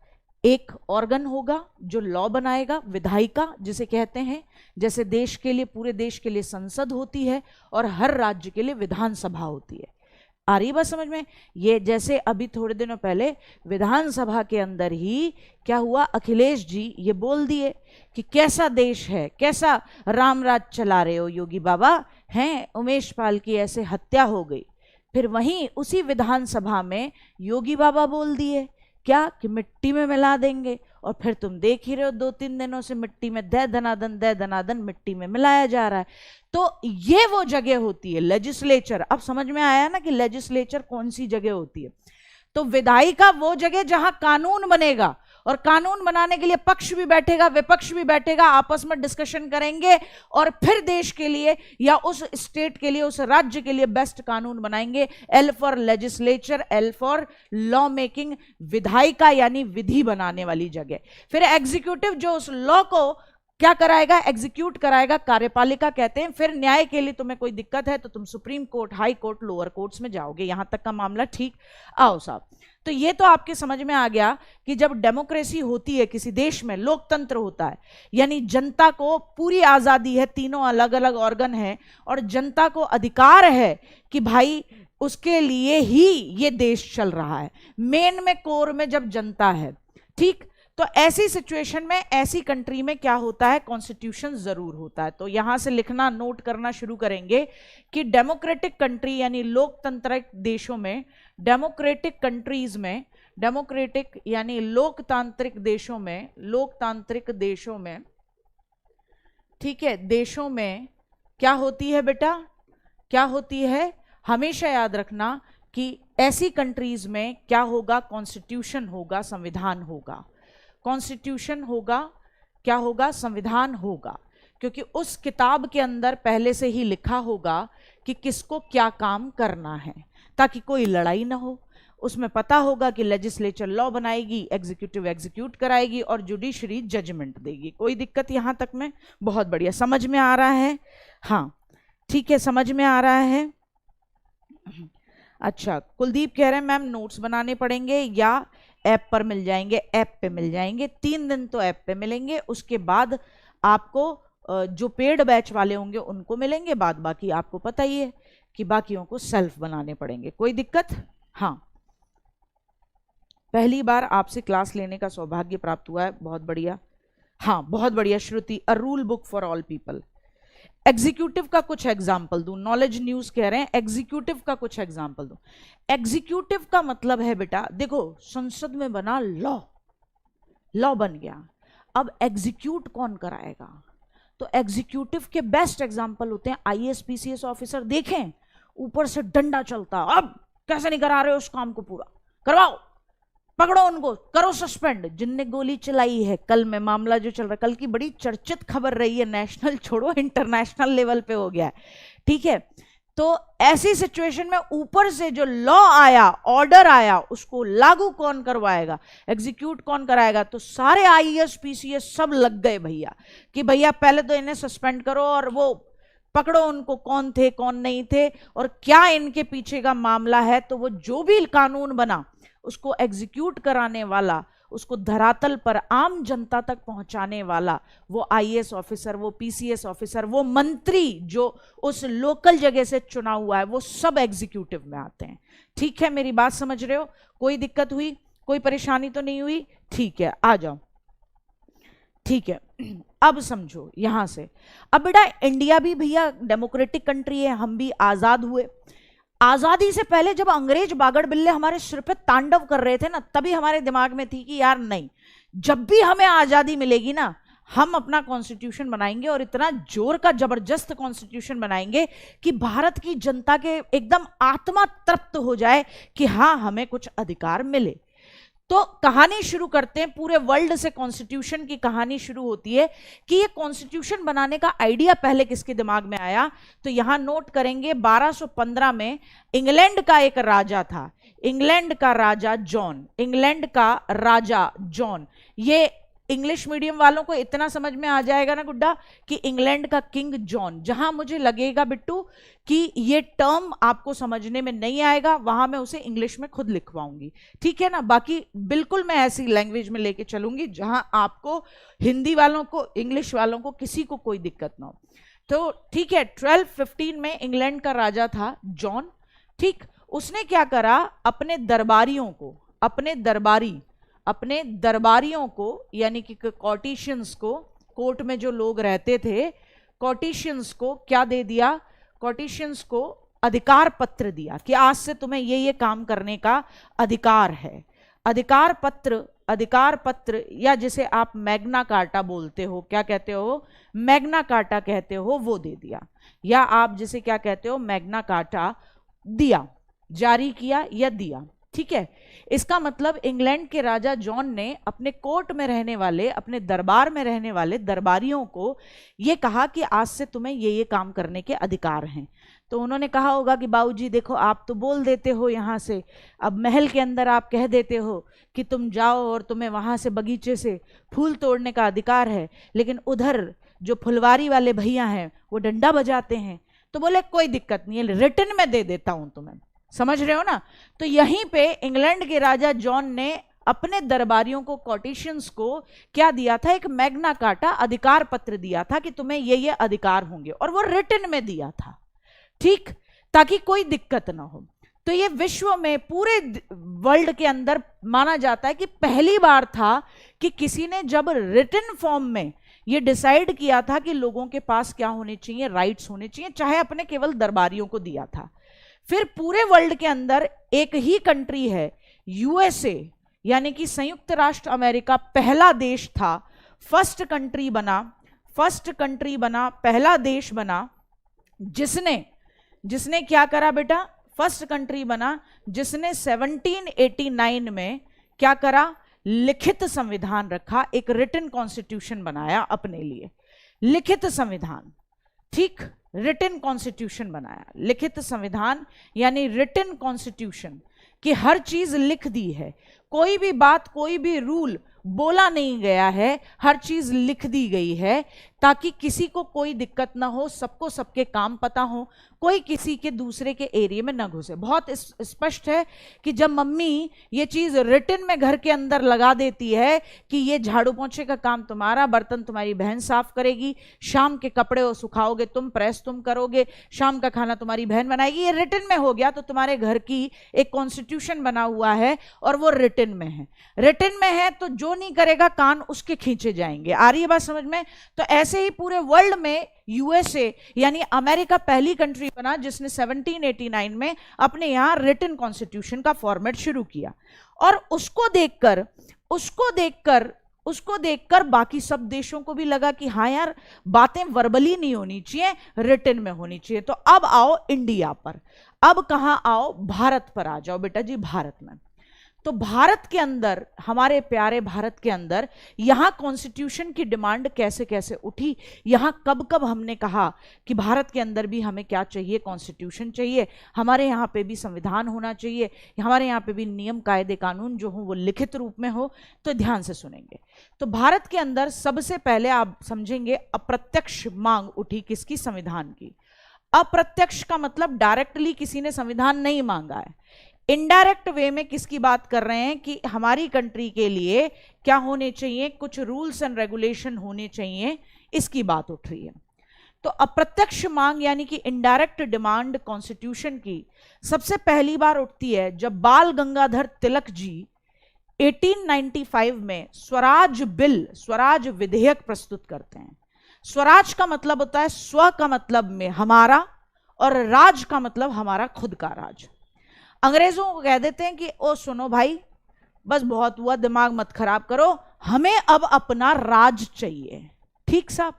एक ऑर्गन होगा जो लॉ बनाएगा, विधायिका जिसे कहते हैं। जैसे देश के लिए, पूरे देश के लिए संसद होती है और हर राज्य के लिए विधानसभा होती है। आ रही बात समझ में? ये जैसे अभी थोड़े दिनों पहले विधानसभा के अंदर ही क्या हुआ, अखिलेश जी ये बोल दिए कि कैसा देश है, कैसा राम राज चला रहे हो योगी बाबा, हैं उमेश पाल की ऐसे हत्या हो गई। फिर वहीं उसी विधानसभा में योगी बाबा बोल दिए क्या, कि मिट्टी में मिला देंगे। और फिर तुम देख ही रहे हो 2-3 दिनों से मिट्टी में दे दनादन मिट्टी में मिलाया जा रहा है। तो ये वो जगह होती है लेजिस्लेचर। अब समझ में आया ना कि लेजिस्लेचर कौन सी जगह होती है? तो विधायिका वो जगह जहां कानून बनेगा, और कानून बनाने के लिए पक्ष भी बैठेगा, विपक्ष भी बैठेगा, आपस में डिस्कशन करेंगे और फिर देश के लिए या उस स्टेट के लिए, उस राज्य के लिए बेस्ट कानून बनाएंगे। L for legislature, L for law making. विधायिका यानी विधि बनाने वाली जगह। फिर एग्जीक्यूटिव जो उस लॉ को क्या कराएगा, एग्जीक्यूट कराएगा, कार्यपालिका कहते हैं। फिर न्याय के लिए तुम्हें कोई दिक्कत है तो तुम supreme court, high court, lower courts में जाओगे। यहां तक का मामला ठीक? आओ साहब, तो ये तो आपके समझ में आ गया कि जब डेमोक्रेसी होती है किसी देश में, लोकतंत्र होता है, यानी जनता को पूरी आजादी है, तीनों अलग अलग ऑर्गन है और जनता को अधिकार है कि भाई उसके लिए ही ये देश चल रहा है। मेन में, कोर में जब जनता है, ठीक? तो ऐसी सिचुएशन में, ऐसी कंट्री में क्या होता है, कॉन्स्टिट्यूशन जरूर होता है। तो यहां से लिखना, नोट करना शुरू करेंगे कि डेमोक्रेटिक कंट्री यानी लोकतांत्रिक देशों में, डेमोक्रेटिक कंट्रीज में, डेमोक्रेटिक यानी लोकतांत्रिक देशों में, लोकतांत्रिक देशों में, ठीक है, देशों में क्या होती है बेटा, क्या होती है? हमेशा याद रखना कि ऐसी कंट्रीज में क्या होगा, कॉन्स्टिट्यूशन होगा, संविधान होगा। कॉन्स्टिट्यूशन होगा, क्या होगा, संविधान होगा, क्योंकि उस किताब के अंदर पहले से ही लिखा होगा कि किसको क्या काम करना है, ताकि कोई लड़ाई ना हो। उसमें पता होगा कि लेजिस्लेचर लॉ बनाएगी, एग्जीक्यूटिव एग्जीक्यूट कराएगी और जुडिशरी जजमेंट देगी। कोई दिक्कत यहां तक में? बहुत बढ़िया, समझ में आ रहा है? हाँ ठीक है, समझ में आ रहा है। अच्छा, कुलदीप कह रहे हैं मैम नोट्स बनाने पड़ेंगे या ऐप पर मिल जाएंगे? ऐप पे मिल जाएंगे, 3 दिन तो ऐप पे मिलेंगे, उसके बाद आपको जो पेड बैच वाले होंगे उनको मिलेंगे, बाद बाकी आपको पता ही है कि बाकियों को सेल्फ बनाने पड़ेंगे। कोई दिक्कत? हाँ, पहली बार आपसे क्लास लेने का सौभाग्य प्राप्त हुआ है, बहुत बढ़िया। हाँ बहुत बढ़िया Shruti, a rule book for all people. Executive का कुछ एग्जाम्पल दूं, नॉलेज न्यूज कह रहे हैं एग्जीक्यूटिव का कुछ एग्जाम्पल दूं। एग्जीक्यूटिव का मतलब है बेटा, देखो संसद में बना लॉ, लॉ बन गया, अब एग्जीक्यूट कौन कराएगा? तो एग्जीक्यूटिव के बेस्ट एग्जाम्पल होते हैं आईएएस पीसीएस ऑफिसर। देखें ऊपर से डंडा चलता, अब कैसे नहीं करा रहे हो उस काम को, पूरा करवाओ, पकड़ो उनको, करो सस्पेंड। जिनने गोली चलाई है, कल में मामला जो चल रहा है, कल की बड़ी चर्चित खबर रही है, नेशनल छोड़ो इंटरनेशनल लेवल पे हो गया है, ठीक है। तो ऐसी सिचुएशन में ऊपर से जो लॉ आया, ऑर्डर आया, उसको लागू कौन करवाएगा, एग्जीक्यूट कौन कराएगा? तो सारे आईएएस पीसीएस सब लग गए भैया कि भैया पहले तो इन्हें सस्पेंड करो और वो पकड़ो उनको, कौन थे कौन नहीं थे और क्या इनके पीछे का मामला है। तो वो जो भी कानून बना उसको एग्जीक्यूट कराने वाला, उसको धरातल पर आम जनता तक पहुंचाने वाला, वो आईएएस ऑफिसर, वो पीसीएस ऑफिसर, वो मंत्री जो उस लोकल जगह से चुना हुआ है, वो सब एग्जीक्यूटिव में आते हैं। ठीक है, मेरी बात समझ रहे हो? कोई दिक्कत हुई, कोई परेशानी तो नहीं हुई? ठीक है, आ जाओ। ठीक है, अब समझो यहां से। अब बेटा इंडिया भी भैया डेमोक्रेटिक कंट्री है, हम भी आजाद हुए। आजादी से पहले जब अंग्रेज बागड़ बिल्ले हमारे सिर पे तांडव कर रहे थे ना, तभी हमारे दिमाग में थी कि यार नहीं, जब भी हमें आजादी मिलेगी ना, हम अपना कॉन्स्टिट्यूशन बनाएंगे और इतना जोर का जबरदस्त कॉन्स्टिट्यूशन बनाएंगे कि भारत की जनता के एकदम आत्मा तृप्त हो जाए कि हाँ हमें कुछ अधिकार मिले। तो कहानी शुरू करते हैं, पूरे वर्ल्ड से कॉन्स्टिट्यूशन की कहानी शुरू होती है कि ये कॉन्स्टिट्यूशन बनाने का आइडिया पहले किसके दिमाग में आया। तो यहां नोट करेंगे 1215 में इंग्लैंड का एक राजा था, इंग्लैंड का राजा जॉन, इंग्लैंड का राजा जॉन। ये इंग्लिश मीडियम वालों को इतना समझ में आ जाएगा ना गुड्डा कि इंग्लैंड का किंग जॉन। जहां मुझे लगेगा बिट्टू कि ये टर्म आपको समझने में नहीं आएगा, वहां मैं उसे इंग्लिश में खुद लिखवाऊंगी, ठीक है ना। बाकी बिल्कुल मैं ऐसी लैंग्वेज में लेके चलूंगी जहां आपको, हिंदी वालों को, इंग्लिश वालों को, किसी को कोई दिक्कत ना हो। तो ठीक है, 1215 में इंग्लैंड का राजा था जॉन, ठीक। उसने क्या करा, अपने दरबारियों को, अपने दरबारियों को यानी कि कॉर्टिशियंस को, कोर्ट में जो लोग रहते थे, कॉर्टिशियंस को क्या दे दिया, कॉर्टिशियंस को अधिकार पत्र दिया कि आज से तुम्हें ये काम करने का अधिकार है। अधिकार पत्र या जिसे आप मैग्ना कार्टा बोलते हो, क्या कहते हो, मैग्ना कार्टा कहते हो, वो दे दिया, या आप जिसे क्या कहते हो, मैग्ना कार्टा दिया, जारी किया या दिया, ठीक है। इसका मतलब इंग्लैंड के राजा जॉन ने अपने कोर्ट में रहने वाले, अपने दरबार में रहने वाले दरबारियों को यह कहा कि आज से तुम्हें ये काम करने के अधिकार हैं। तो उन्होंने कहा होगा कि बाबूजी देखो, आप तो बोल देते हो यहाँ से, अब महल के अंदर आप कह देते हो कि तुम जाओ और तुम्हें वहां से बगीचे से फूल तोड़ने का अधिकार है, लेकिन उधर जो फुलवारी वाले भैया हैं वो डंडा बजाते हैं। तो बोले कोई दिक्कत नहीं है, रिटन में दे देता हूं तुम्हें, समझ रहे हो ना। तो यहीं पे इंग्लैंड के राजा जॉन ने अपने दरबारियों को, कॉर्टिशियंस को क्या दिया था, एक मैग्ना कार्टा अधिकार पत्र दिया था कि तुम्हें ये अधिकार होंगे, और वो रिटन में दिया था, ठीक, ताकि कोई दिक्कत ना हो। तो ये विश्व में, पूरे वर्ल्ड के अंदर माना जाता है कि पहली बार था कि किसी ने जब रिटन फॉर्म में ये डिसाइड किया था कि लोगों के पास क्या होने चाहिए, राइट्स होने चाहिए, चाहे अपने केवल दरबारियों को दिया था। फिर पूरे वर्ल्ड के अंदर एक ही कंट्री है, यूएसए, यानी कि संयुक्त राष्ट्र अमेरिका पहला देश था, फर्स्ट कंट्री बना, पहला देश बना जिसने क्या करा बेटा, फर्स्ट कंट्री बना जिसने 1789 में क्या करा, लिखित संविधान रखा, एक रिटन कॉन्स्टिट्यूशन बनाया अपने लिए, लिखित संविधान, ठीक, रिटन कॉन्स्टिट्यूशन बनाया। लिखित संविधान यानी रिटन कॉन्स्टिट्यूशन कि हर चीज लिख दी है, कोई भी बात, कोई भी रूल बोला नहीं गया है, हर चीज लिख दी गई है ताकि किसी को कोई दिक्कत ना हो, सबको सबके काम पता हो, कोई किसी के दूसरे के एरिया में ना घुसे। बहुत स्पष्ट है कि जब मम्मी ये चीज रिटन में घर के अंदर लगा देती है कि ये झाड़ू पोंछे का काम तुम्हारा, बर्तन तुम्हारी बहन साफ करेगी, शाम के कपड़े वो सुखाओगे तुम, प्रेस तुम करोगे, शाम का खाना तुम्हारी बहन बनाएगी, ये रिटन में हो गया। तो तुम्हारे घर की एक कॉन्स्टिट्यूशन बना हुआ है और वो रिटन में है, रिटन में है। तो जो जो नहीं करेगा कान उसके खींचे जाएंगे। आ रही है बात समझ में? तो ऐसे ही पूरे वर्ल्ड में यूएसए यानी अमेरिका पहली कंट्री बना जिसने 1789 में अपने यहां रिटन कॉन्स्टिट्यूशन का फॉर्मेट शुरू किया, और उसको देखकर बाकी सब देशों को भी लगा कि हाँ यार, बातें वर्बली नहीं होनी चाहिए, रिटन में होनी चाहिए। तो अब आओ इंडिया पर, अब कहां आओ, भारत पर आ जाओ बेटा जी, भारत में। तो भारत के अंदर, हमारे प्यारे भारत के अंदर यहां कॉन्स्टिट्यूशन की डिमांड कैसे कैसे उठी, यहां कब कब हमने कहा कि भारत के अंदर भी हमें क्या चाहिए, कॉन्स्टिट्यूशन चाहिए, हमारे यहां पे भी संविधान होना चाहिए, हमारे यहां पे भी नियम कायदे कानून जो हो वो लिखित रूप में हो। तो ध्यान से सुनेंगे। तो भारत के अंदर सबसे पहले आप समझेंगे अप्रत्यक्ष मांग उठी, किसकी? संविधान की। अप्रत्यक्ष का मतलब डायरेक्टली किसी ने संविधान नहीं मांगा है, इनडायरेक्ट वे में किसकी बात कर रहे हैं कि हमारी कंट्री के लिए क्या होने चाहिए, कुछ रूल्स एंड रेगुलेशन होने चाहिए, इसकी बात उठ रही है। तो अप्रत्यक्ष मांग यानी कि इनडायरेक्ट डिमांड कॉन्स्टिट्यूशन की सबसे पहली बार उठती है जब बाल गंगाधर तिलक जी 1895 में स्वराज बिल, स्वराज विधेयक प्रस्तुत करते हैं। स्वराज का मतलब होता है स्व का मतलब में हमारा, और राज का मतलब हमारा खुद का राज। अंग्रेजों को कह देते हैं कि ओ सुनो भाई, बस बहुत हुआ, दिमाग मत खराब करो, हमें अब अपना राज चाहिए। ठीक साहब।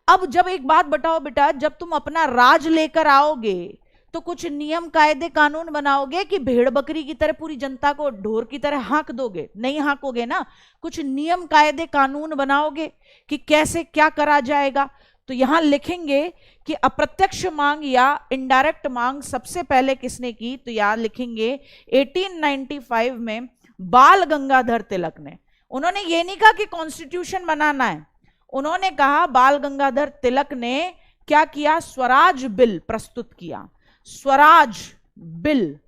अब जब एक बात बताओ बेटा, जब तुम अपना राज लेकर आओगे तो कुछ नियम कायदे कानून बनाओगे कि भेड़ बकरी की तरह पूरी जनता को ढोर की तरह हाँक दोगे? नहीं हाँकोगे ना, कुछ नियम कायदे कानून बनाओगे कि कैसे क्या करा जाएगा। तो यहां लिखेंगे कि अप्रत्यक्ष मांग या इनडायरेक्ट मांग सबसे पहले किसने की, तो यहां लिखेंगे 1895 में बाल गंगाधर तिलक ने। उन्होंने ये नहीं कहा कि कॉन्स्टिट्यूशन बनाना है, उन्होंने कहा, बाल गंगाधर तिलक ने क्या किया, स्वराज बिल प्रस्तुत किया। स्वराज बिल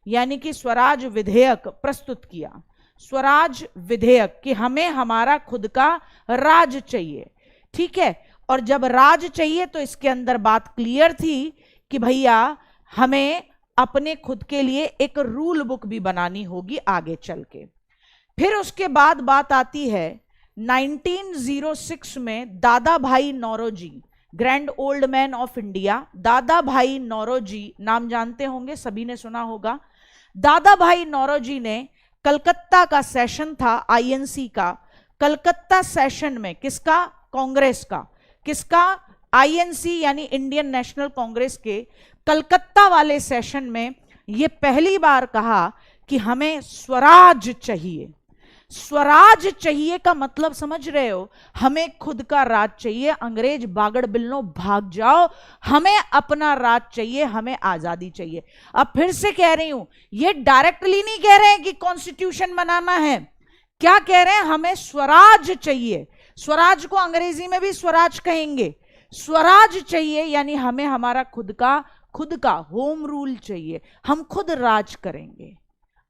यानी कि स्वराज विधेयक प्रस्तुत किया। स्वराज विधेयक कि हमें हमारा खुद का राज चाहिए। ठीक है। और जब राज चाहिए तो इसके अंदर बात क्लियर थी कि भैया हमें अपने खुद के लिए एक रूल बुक भी बनानी होगी आगे चल के। फिर उसके बाद बात आती है 1906 में Dadabhai Naoroji, grand old man of India, Dadabhai Naoroji, नाम जानते होंगे, सभी ने सुना होगा। दादा भाई नौरोजी ने कलकत्ता का सेशन था आईएनसी का, कलकत्ता सेशन में किसका? कांग्रेस का। किसका? आईएनसी यानी इंडियन नेशनल कांग्रेस के कलकत्ता वाले सेशन में यह पहली बार कहा कि हमें स्वराज चाहिए। स्वराज चाहिए का मतलब समझ रहे हो? हमें खुद का राज चाहिए। अंग्रेज बागड़ बिल्लो भाग जाओ, हमें अपना राज चाहिए, हमें आजादी चाहिए। अब फिर से कह रही हूं, ये डायरेक्टली नहीं कह रहे हैं कि कॉन्स्टिट्यूशन बनाना है, क्या कह रहे हैं? हमें स्वराज चाहिए। स्वराज को अंग्रेजी में भी स्वराज कहेंगे। स्वराज चाहिए यानी हमें हमारा खुद का होम रूल चाहिए, हम खुद राज करेंगे।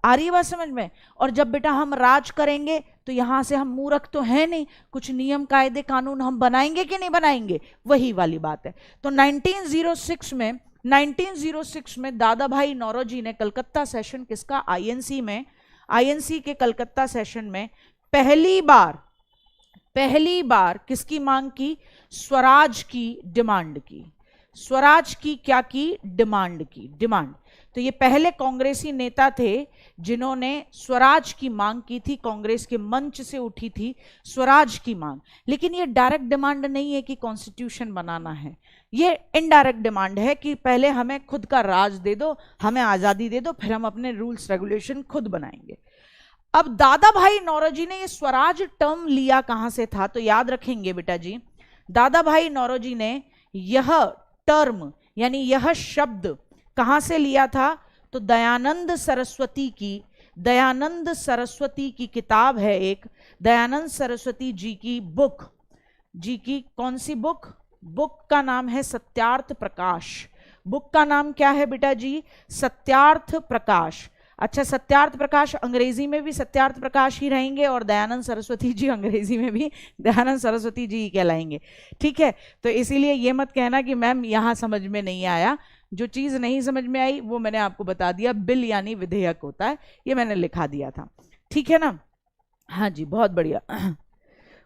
आ रही है बात समझ में? और जब बेटा हम राज करेंगे तो यहां से हम मूर्ख तो है नहीं, कुछ नियम कायदे कानून हम बनाएंगे कि नहीं बनाएंगे, वही वाली बात है। तो 1906 में दादा भाई नौरोजी ने कलकत्ता सेशन किसका? आईएनसी में, आईएनसी के कलकत्ता सेशन में पहली बार किसकी मांग की? स्वराज की डिमांड की। स्वराज की क्या की? डिमांड की। डिमांड। तो ये पहले कांग्रेसी नेता थे जिन्होंने स्वराज की मांग की थी, कांग्रेस के मंच से उठी थी स्वराज की मांग। लेकिन ये डायरेक्ट डिमांड नहीं है कि कॉन्स्टिट्यूशन बनाना है, ये इनडायरेक्ट डिमांड है कि पहले हमें खुद का राज दे दो, हमें आजादी दे दो, फिर हम अपने रूल्स रेगुलेशन खुद बनाएंगे। अब दादा भाई नौरोजी ने ये स्वराज टर्म लिया कहां से था? तो याद रखेंगे बेटा जी, दादा भाई नौरोजी ने यह टर्म यानी यह शब्द कहां से लिया था? तो दयानंद सरस्वती की किताब है एक, दयानंद सरस्वती जी की बुक, जी की कौन सी बुक? बुक का नाम है सत्यार्थ प्रकाश। बुक का नाम क्या है बेटा जी? सत्यार्थ प्रकाश। अच्छा, सत्यार्थ प्रकाश अंग्रेजी में भी सत्यार्थ प्रकाश ही रहेंगे और दयानंद सरस्वती जी अंग्रेजी में भी दयानंद सरस्वती जी ही कहलाएंगे। ठीक है। तो इसीलिए ये मत कहना कि मैम यहां समझ में नहीं आया, जो चीज नहीं समझ में आई वो मैंने आपको बता दिया। बिल यानी विधेयक होता है, ये मैंने लिखा दिया था। ठीक है ना? हाँ जी, बहुत बढ़िया,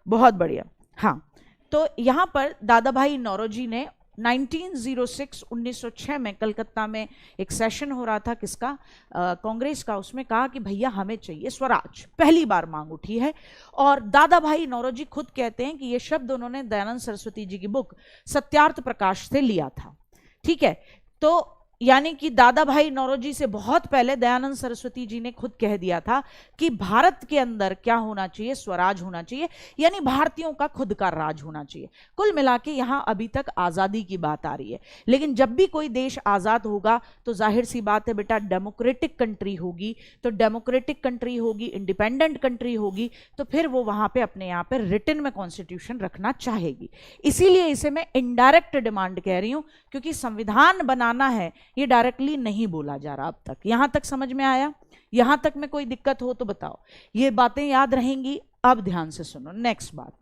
बहुत बढ़िया। हाँ, तो यहाँ पर दादा भाई नौरोजी ने 1906 में कलकत्ता में एक सेशन हो रहा था, किसका, कांग्रेस का, उसमें कहा कि भैया हमें चाहिए स्वराज, पहली बार मांग उठी है। और दादा भाई नौरोजी खुद कहते हैं कि ये शब्द उन्होंने दयानंद सरस्वती जी की बुक सत्यार्थ प्रकाश से लिया था। ठीक है, तो यानी कि दादा भाई नौरोजी से बहुत पहले दयानंद सरस्वती जी ने खुद कह दिया था कि भारत के अंदर क्या होना चाहिए, स्वराज होना चाहिए, यानी भारतीयों का खुद का राज होना चाहिए। कुल मिला के यहां अभी तक आजादी की बात आ रही है, लेकिन जब भी कोई देश आजाद होगा तो जाहिर सी बात है बेटा, डेमोक्रेटिक कंट्री होगी, तो डेमोक्रेटिक कंट्री होगी, इंडिपेंडेंट कंट्री होगी, तो फिर वो वहां पे अपने यहाँ पे रिटन में कॉन्स्टिट्यूशन रखना चाहेगी। इसीलिए इसे मैं इनडायरेक्ट डिमांड कह रही हूं, क्योंकि संविधान बनाना है ये डायरेक्टली नहीं बोला जा रहा अब तक। यहां तक समझ में आया? यहां तक में कोई दिक्कत हो तो बताओ, ये बातें याद रहेंगी। अब ध्यान से सुनो नेक्स्ट बात।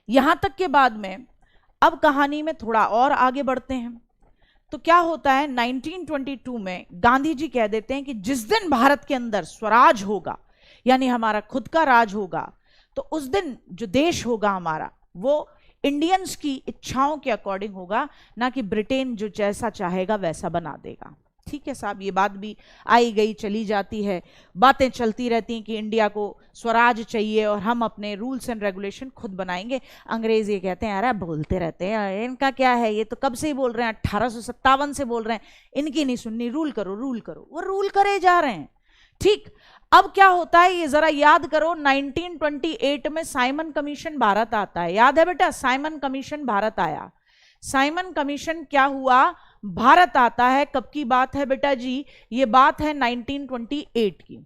यहां तक के बाद में अब कहानी में थोड़ा और आगे बढ़ते हैं। तो क्या होता है, 1922 में गांधी जी कह देते हैं कि जिस दिन भारत के अंदर स्वराज होगा, यानी हमारा खुद का राज होगा, तो उस दिन जो देश होगा हमारा, वो इंडियंस की इच्छाओं के अकॉर्डिंग होगा, ना कि ब्रिटेन जो जैसा चाहेगा वैसा बना देगा। ठीक है साहब, ये बात भी आई गई चली जाती है, बातें चलती रहती हैं कि इंडिया को स्वराज चाहिए और हम अपने रूल्स एंड रेगुलेशन खुद बनाएंगे। अंग्रेज ये कहते हैं अरे बोलते रहते हैं, इनका क्या है, ये तो कब से ही बोल रहे हैं, 1857 से बोल रहे हैं, इनकी नहीं सुननी, रूल करो रूल करो, वो रूल करे जा रहे हैं। ठीक, अब क्या होता है ये जरा याद करो, 1928 में साइमन कमीशन भारत आता है। याद है बेटा, साइमन कमीशन भारत आया। साइमन कमीशन क्या हुआ, भारत आता है। कब की बात है बेटा जी, ये बात है 1928 की।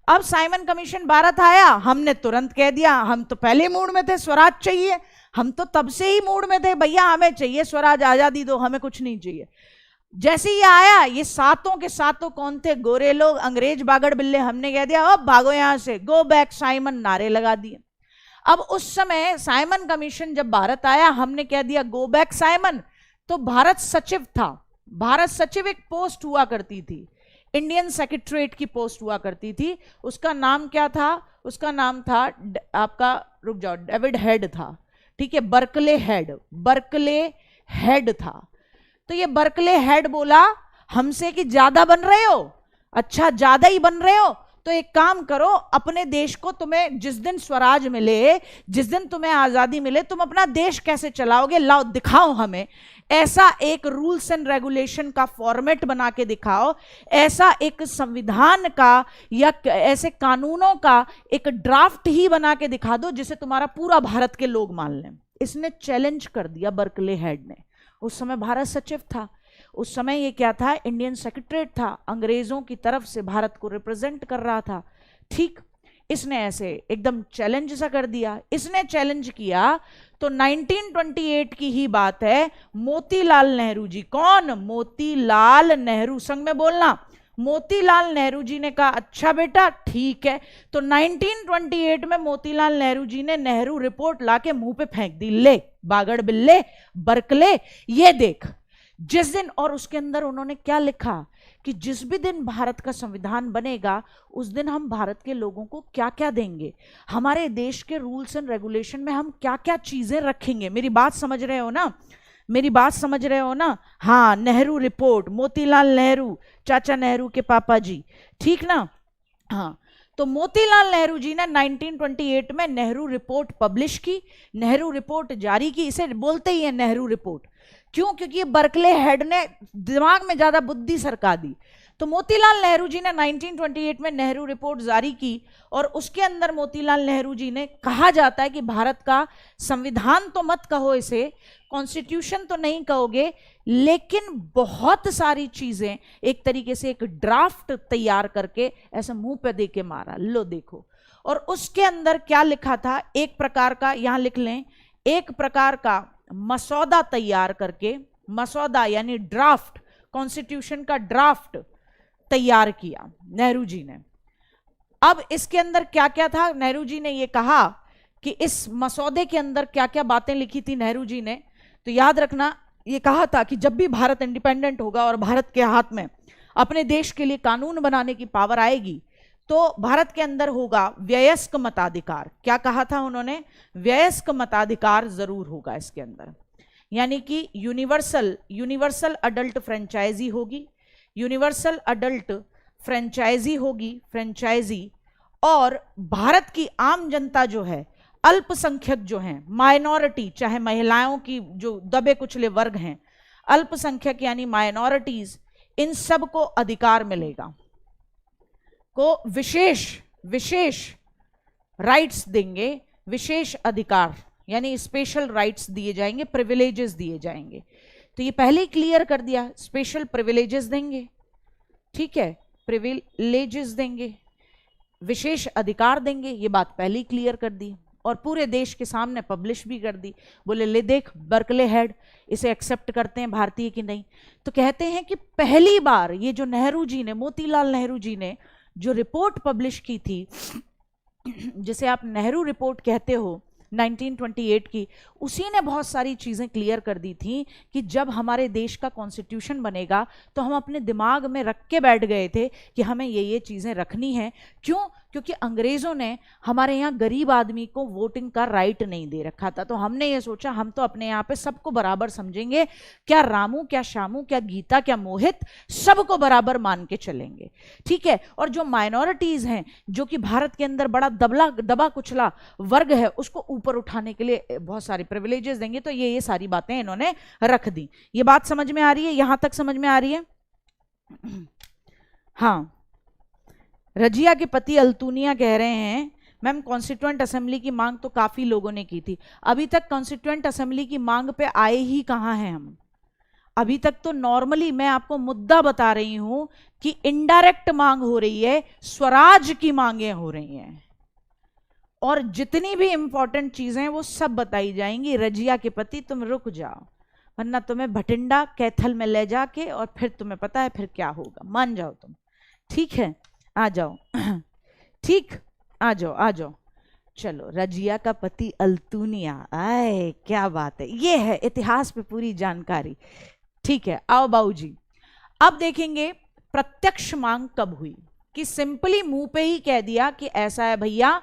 अब साइमन कमीशन भारत आया, हमने तुरंत कह दिया, हम तो पहले मूड में थे, स्वराज चाहिए, हम तो तब से ही मूड में थे, भैया हमें चाहिए स्वराज, आजादी दो, हमें कुछ नहीं चाहिए। जैसे ये आया, ये सातों के सातों कौन थे, गोरे लोग, अंग्रेज बागड़ बिल्ले, हमने कह दिया अब भागो यहां से, गो बैक साइमन, नारे लगा दिए। अब उस समय साइमन कमीशन जब भारत आया, हमने कह दिया गो बैक साइमन, तो भारत सचिव था। भारत सचिव एक पोस्ट हुआ करती थी, इंडियन सेक्रेटरीट की पोस्ट हुआ करती थी। उसका नाम क्या था, उसका नाम था आपका, रुक जाओ, डेविड हेड था। ठीक है, बर्कले हेड, बर्कले हेड था। तो ये बर्कले हेड बोला हमसे कि ज्यादा बन रहे हो, अच्छा ज्यादा ही बन रहे हो, तो एक काम करो, अपने देश को, तुम्हें जिस दिन स्वराज मिले, जिस दिन तुम्हें आजादी मिले, तुम अपना देश कैसे चलाओगे, लाओ दिखाओ हमें, ऐसा एक रूल्स एंड रेगुलेशन का फॉर्मेट बना के दिखाओ, ऐसा एक संविधान का या ऐसे कानूनों का एक ड्राफ्ट ही बना के दिखा दो जिसे तुम्हारा पूरा भारत के लोग मान लें। इसने चैलेंज कर दिया बर्कले हेड ने। उस समय भारत सचिव था, उस समय ये क्या था, इंडियन सेक्रेटरीट था, अंग्रेजों की तरफ से भारत को रिप्रेजेंट कर रहा था। ठीक, इसने ऐसे एकदम चैलेंज सा कर दिया। इसने चैलेंज किया तो 1928 की ही बात है, मोतीलाल नेहरू जी, कौन, मोतीलाल नेहरू, संग में बोलना, मोतीलाल नेहरू जी ने कहा अच्छा बेटा ठीक है। तो 1928 में मोतीलाल नेहरू जी ने नेहरू रिपोर्ट लाके मुंह पे फेंक दी, ले बागड़ बिल्ले बर्कले, ये देख जिस दिन, और उसके अंदर उन्होंने क्या लिखा कि जिस भी दिन भारत का संविधान बनेगा उस दिन हम भारत के लोगों को क्या क्या देंगे, हमारे देश के रूल्स एंड रेगुलेशन में हम क्या क्या चीजें रखेंगे। मेरी बात समझ रहे हो ना, मेरी बात समझ रहे हो ना? हाँ, नेहरू रिपोर्ट, मोतीलाल नेहरू, चाचा नेहरू के पापा जी, ठीक ना? हाँ, तो मोतीलाल नेहरू जी ने 1928 में नेहरू रिपोर्ट पब्लिश की, नेहरू रिपोर्ट जारी की। इसे बोलते ही है नेहरू रिपोर्ट, क्यों? क्योंकि ये बर्कले हेड ने दिमाग में ज्यादा बुद्धि सरका दी। तो मोतीलाल नेहरू जी ने 1928 में नेहरू रिपोर्ट जारी की और उसके अंदर मोतीलाल नेहरू जी ने, कहा जाता है कि भारत का संविधान तो मत कहो, इसे कॉन्स्टिट्यूशन तो नहीं कहोगे, लेकिन बहुत सारी चीजें एक तरीके से एक ड्राफ्ट तैयार करके ऐसा मुंह पे दे के मारा, लो देखो। और उसके अंदर क्या लिखा था, एक प्रकार का, यहां लिख लें, एक प्रकार का मसौदा तैयार करके, मसौदा यानी ड्राफ्ट, कॉन्स्टिट्यूशन का ड्राफ्ट तैयार किया नेहरू जी ने। अब इसके अंदर क्या क्या था, नेहरू जी ने ये कहा कि इस मसौदे के अंदर क्या क्या बातें लिखी थी नेहरू जी ने, तो याद रखना, ये कहा था कि जब भी भारत इंडिपेंडेंट होगा और भारत के हाथ में अपने देश के लिए कानून बनाने की पावर आएगी, तो भारत के अंदर होगा वयस्क मताधिकार। क्या कहा था उन्होंने? वयस्क मताधिकार जरूर होगा इसके अंदर, यानी कि यूनिवर्सल अडल्ट फ्रेंचाइजी होगी, यूनिवर्सल अडल्ट फ्रेंचाइजी होगी, फ्रेंचाइजी। और भारत की आम जनता जो है, अल्पसंख्यक जो हैं, माइनॉरिटी, चाहे महिलाओं की जो दबे कुचले वर्ग हैं, अल्पसंख्यक यानी माइनॉरिटीज, इन सब को अधिकार मिलेगा, को विशेष राइट्स देंगे, विशेष अधिकार यानी स्पेशल राइट्स दिए जाएंगे, प्रिविलेजेस दिए जाएंगे। तो ये पहले ही क्लियर कर दिया, स्पेशल प्रिविलेजेस देंगे, ठीक है, प्रिविलेजेस देंगे, विशेष अधिकार देंगे, ये बात पहले ही क्लियर कर दी और पूरे देश के सामने पब्लिश भी कर दी। बोले ले देख बर्कले हेड, इसे एक्सेप्ट करते हैं भारतीय कि नहीं। तो कहते हैं कि पहली बार ये जो नेहरू जी ने, मोतीलाल नेहरू जी ने जो रिपोर्ट पब्लिश की थी, जिसे आप नेहरू रिपोर्ट कहते हो, 1928 की, उसी ने बहुत सारी चीज़ें क्लियर कर दी थी कि जब हमारे देश का कॉन्स्टिट्यूशन बनेगा तो हम अपने दिमाग में रख के बैठ गए थे कि हमें ये चीज़ें रखनी है। क्यों? क्योंकि अंग्रेज़ों ने हमारे यहाँ गरीब आदमी को वोटिंग का राइट नहीं दे रखा था। तो हमने ये सोचा हम तो अपने यहाँ पे सबको बराबर समझेंगे, क्या रामू, क्या श्यामू, क्या गीता, क्या मोहित, सबको बराबर मान के चलेंगे, ठीक है। और जो माइनॉरिटीज़ हैं, जो कि भारत के अंदर बड़ा दबा कुचला वर्ग है, उसको ऊपर उठाने के लिए बहुत सारी प्रिविलेजेस देंगे। तो ये सारी बातें इन्होंने रख दी। ये बात समझ में आ रही है? यहां तक समझ में आ रही है? हाँ, रजिया के पति अल्तूनिया कह रहे हैं मैम कॉन्स्टिट्यूएंट असेंबली की मांग तो काफी लोगों ने की थी, अभी तक कॉन्स्टिट्यूएंट असेंबली की मांग पे आए ही कहां हैं हम? अभी तक तो नॉर्मली मैं आपको मुद्दा बता रही हूं कि इनडायरेक्ट मांग हो रही है, स्वराज की मांगें हो रही हैं, और जितनी भी इंपॉर्टेंट चीजें वो सब बताई जाएंगी। रजिया के पति तुम रुक जाओ, वरना तुम्हें भटिंडा कैथल में ले जाके और फिर तुम्हें पता है फिर क्या होगा, मान जाओ तुम, ठीक है, आ जाओ ठीक, आ जाओ आ जाओ। चलो, रजिया का पति अल्तूनिया, आए क्या बात है, ये है इतिहास पे पूरी जानकारी, ठीक है। आओ बाबूजी, अब देखेंगे प्रत्यक्ष मांग कब हुई, कि सिंपली मुंह पे ही कह दिया कि ऐसा है भैया,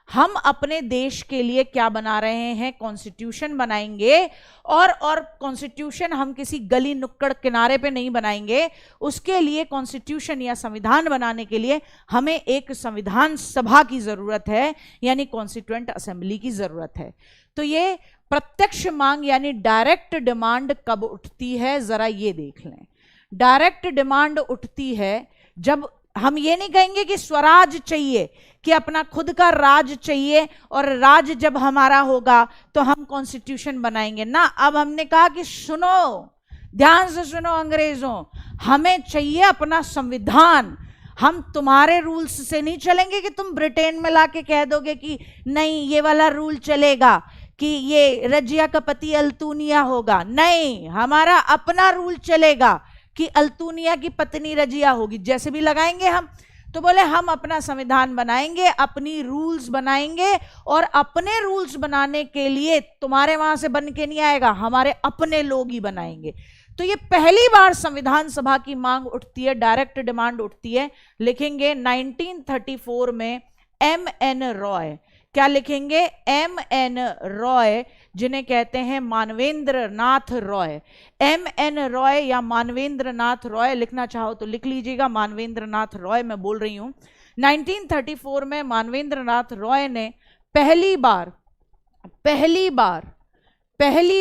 हम अपने देश के लिए क्या बना रहे हैं, कॉन्स्टिट्यूशन बनाएंगे, और कॉन्स्टिट्यूशन हम किसी गली नुक्कड़ किनारे पे नहीं बनाएंगे। उसके लिए कॉन्स्टिट्यूशन या संविधान बनाने के लिए हमें एक संविधान सभा की जरूरत है, यानी कॉन्स्टिट्यूएंट असेंबली की जरूरत है। तो ये प्रत्यक्ष मांग यानी डायरेक्ट डिमांड कब उठती है, जरा ये देख लें। डायरेक्ट डिमांड उठती है जब हम ये नहीं कहेंगे कि स्वराज चाहिए, कि अपना खुद का राज चाहिए, और राज जब हमारा होगा तो हम कॉन्स्टिट्यूशन बनाएंगे ना। अब हमने कहा कि सुनो, ध्यान से सुनो अंग्रेजों, हमें चाहिए अपना संविधान। हम तुम्हारे रूल्स से नहीं चलेंगे कि तुम ब्रिटेन में लाके कह दोगे कि नहीं ये वाला रूल चलेगा, कि ये रजिया का पति अल्तूनिया होगा। नहीं, हमारा अपना रूल चलेगा कि अल्तूनिया की पत्नी रजिया होगी, जैसे भी लगाएंगे हम। तो बोले हम अपना संविधान बनाएंगे, अपनी रूल्स बनाएंगे, और अपने रूल्स बनाने के लिए तुम्हारे वहां से बन के नहीं आएगा, हमारे अपने लोग ही बनाएंगे। तो ये पहली बार संविधान सभा की मांग उठती है, डायरेक्ट डिमांड उठती है। लिखेंगे 1934 में M.N. रॉय। क्या लिखेंगे? M.N. रॉय, जिन्हें कहते हैं मानवेंद्र नाथ रॉय। M.N. रॉय या मानवेंद्र नाथ रॉय, लिखना चाहो तो लिख लीजिएगा, मानवेंद्र नाथ रॉय मैं बोल रही हूं। 1934 में मानवेंद्र नाथ रॉय ने पहली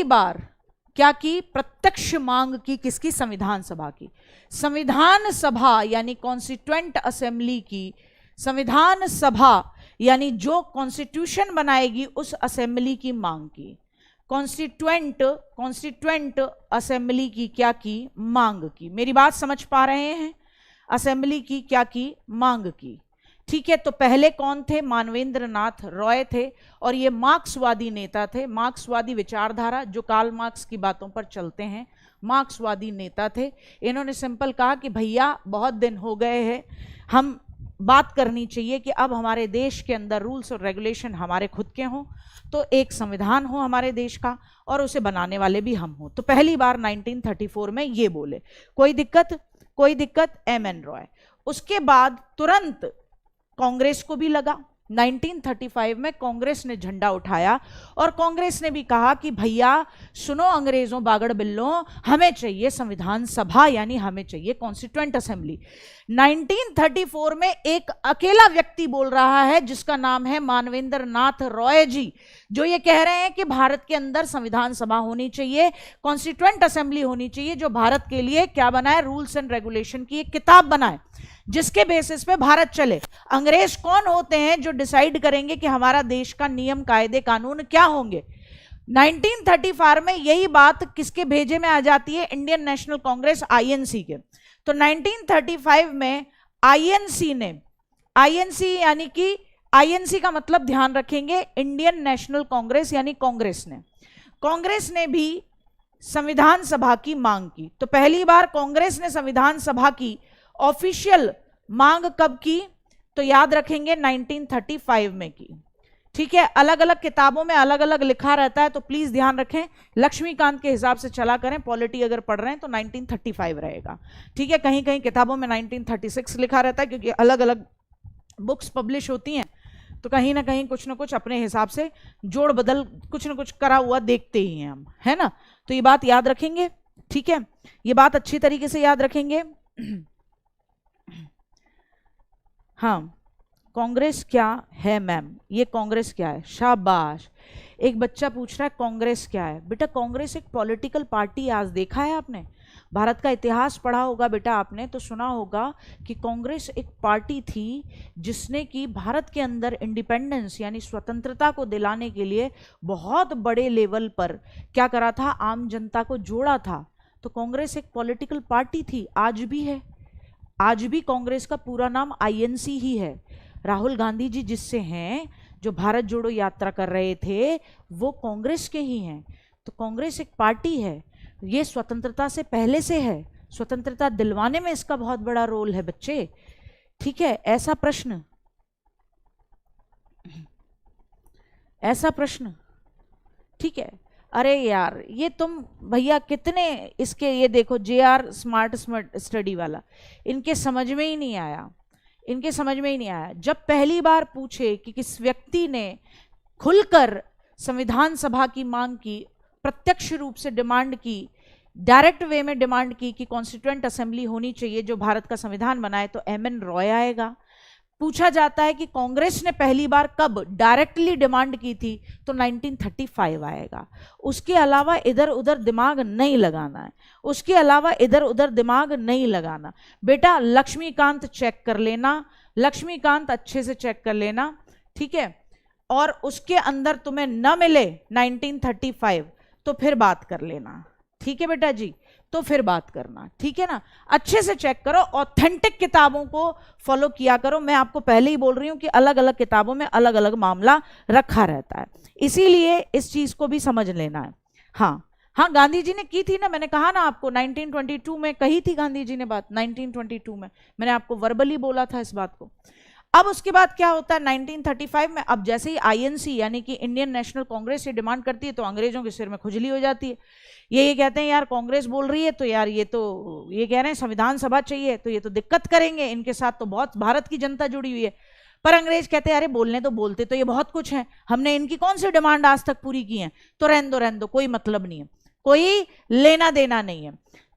बार क्या की? प्रत्यक्ष मांग की। किसकी? संविधान सभा की। संविधान सभा यानी कॉन्स्टिट्यूएंट असेंबली की, संविधान सभा यानी जो कॉन्स्टिट्यूशन बनाएगी उस असेंबली की मांग की। कॉन्स्टिट्यूएंट असेंबली की क्या की? मांग की। मेरी बात समझ पा रहे हैं? असेंबली की क्या की? मांग की, ठीक है। तो पहले कौन थे? मानवेंद्र नाथ रॉय थे, और ये मार्क्सवादी नेता थे, मार्क्सवादी विचारधारा, जो कार्ल मार्क्स की बातों पर चलते हैं, मार्क्सवादी नेता थे। इन्होंने सिंपल कहा कि भैया बहुत दिन हो गए हैं, हम बात करनी चाहिए कि अब हमारे देश के अंदर रूल्स और रेगुलेशन हमारे खुद के हों, तो एक संविधान हो हमारे देश का, और उसे बनाने वाले भी हम हों। तो पहली बार 1934 में ये बोले। कोई दिक्कत? M.N. रॉय। उसके बाद तुरंत कांग्रेस को भी लगा। 1935 में कांग्रेस ने झंडा उठाया और कांग्रेस ने भी कहा कि भैया सुनो अंग्रेजों बागड़ बिल्लों, हमें चाहिए संविधान सभा, यानी हमें चाहिए कॉन्स्टिट्यूएंट असेंबली। 1934 में एक अकेला व्यक्ति बोल रहा है जिसका नाम है मानवेंद्र नाथ रॉय जी, जो ये कह रहे हैं कि भारत के अंदर संविधान सभा होनी चाहिए, कॉन्स्टिट्यूएंट असेंबली होनी चाहिए, जो भारत के लिए क्या बनाए, रूल्स एंड रेगुलेशन की एक किताब बनाए जिसके बेसिस पे भारत चले। अंग्रेज कौन होते हैं जो डिसाइड करेंगे कि हमारा देश का नियम कायदे कानून क्या होंगे। 1935 में यही बात किसके भेजे में आ जाती है, इंडियन नेशनल कांग्रेस आईएनसी के। तो 1935 में आईएनसी ने, आईएनसी यानी कि आईएनसी का मतलब ध्यान रखेंगे इंडियन नेशनल कांग्रेस, यानी कांग्रेस ने भी संविधान सभा की मांग की। तो पहली बार कांग्रेस ने संविधान सभा की ऑफिशियल मांग कब की, तो याद रखेंगे 1935 में की। ठीक है, अलग अलग किताबों में अलग अलग लिखा रहता है, तो प्लीज ध्यान रखें, लक्ष्मीकांत के हिसाब से चला करें। पॉलिटी अगर पढ़ रहे हैं तो 1935 रहेगा। ठीक है, कहीं कहीं किताबों में 1936 लिखा रहता है, क्योंकि अलग अलग बुक्स पब्लिश होती हैं, तो कहीं ना कहीं कुछ ना कुछ अपने हिसाब से जोड़ बदल कुछ ना कुछ करा हुआ देखते ही हैं हम, है ना। तो ये बात याद रखेंगे। ठीक है, ये बात अच्छी तरीके से याद रखेंगे। हाँ, कांग्रेस क्या है मैम, ये कांग्रेस क्या है, शाबाश। एक बच्चा पूछ रहा है कांग्रेस क्या है। बेटा कांग्रेस एक पॉलिटिकल पार्टी, आज देखा है आपने, भारत का इतिहास पढ़ा होगा बेटा आपने, तो सुना होगा कि कांग्रेस एक पार्टी थी जिसने कि भारत के अंदर इंडिपेंडेंस यानी स्वतंत्रता को दिलाने के लिए बहुत बड़े लेवल पर क्या करा था, आम जनता को जोड़ा था। तो कांग्रेस एक पॉलिटिकल पार्टी थी, आज भी है। आज भी कांग्रेस का पूरा नाम आईएनसी ही है। राहुल गांधी जी जिससे हैं, जो भारत जोड़ो यात्रा कर रहे थे, वो कांग्रेस के ही हैं। तो कांग्रेस एक पार्टी है, ये स्वतंत्रता से पहले से है, स्वतंत्रता दिलवाने में इसका बहुत बड़ा रोल है बच्चे। ठीक है, ऐसा प्रश्न ठीक है। अरे यार ये तुम भैया कितने इसके, ये देखो जेआर स्मार्ट स्टडी वाला, इनके समझ में ही नहीं आया, इनके समझ में ही नहीं आया। जब पहली बार पूछे कि किस व्यक्ति ने खुलकर संविधान सभा की मांग की, प्रत्यक्ष रूप से डिमांड की, डायरेक्ट वे में डिमांड की कि कॉन्स्टिट्यूएंट असेंबली होनी चाहिए जो भारत का संविधान बनाए, तो एमएन रॉय आएगा। पूछा जाता है कि कांग्रेस ने पहली बार कब डायरेक्टली डिमांड की थी, तो 1935 आएगा। उसके अलावा इधर उधर दिमाग नहीं लगाना है, उसके अलावा इधर उधर दिमाग नहीं लगाना। बेटा लक्ष्मीकांत चेक कर लेना, लक्ष्मीकांत अच्छे से चेक कर लेना। ठीक है, और उसके अंदर तुम्हें न मिले 1935 तो फिर बात कर लेना। ठीक है बेटा जी, तो फिर बात करना। ठीक है ना, अच्छे से चेक करो, ऑथेंटिक किताबों को फॉलो किया करो। मैं आपको पहले ही बोल रही हूं कि अलग अलग किताबों में अलग अलग मामला रखा रहता है, इसीलिए इस चीज को भी समझ लेना है। हाँ, गांधी जी ने की थी ना, मैंने कहा ना आपको 1922 में कही थी गांधी जी ने बात, 1922 में मैंने आपको वर्बली बोला था इस बात को। अब उसके बाद क्या होता है 1935 में, अब जैसे ही आईएनसी यानी कि इंडियन नेशनल कांग्रेस ये डिमांड करती है, तो अंग्रेजों के सिर में खुजली हो जाती है। ये कहते हैं यार कांग्रेस बोल रही है तो यार ये कह रहे हैं संविधान सभा चाहिए, तो ये तो दिक्कत करेंगे, इनके साथ तो बहुत भारत की जनता जुड़ी हुई है। पर अंग्रेज कहते हैं अरे बोलने तो बोलते तो ये बहुत कुछ है, हमने इनकी कौन सी डिमांड आज तक पूरी की है, तो रहने दो, कोई मतलब नहीं है, कोई लेना देना नहीं है।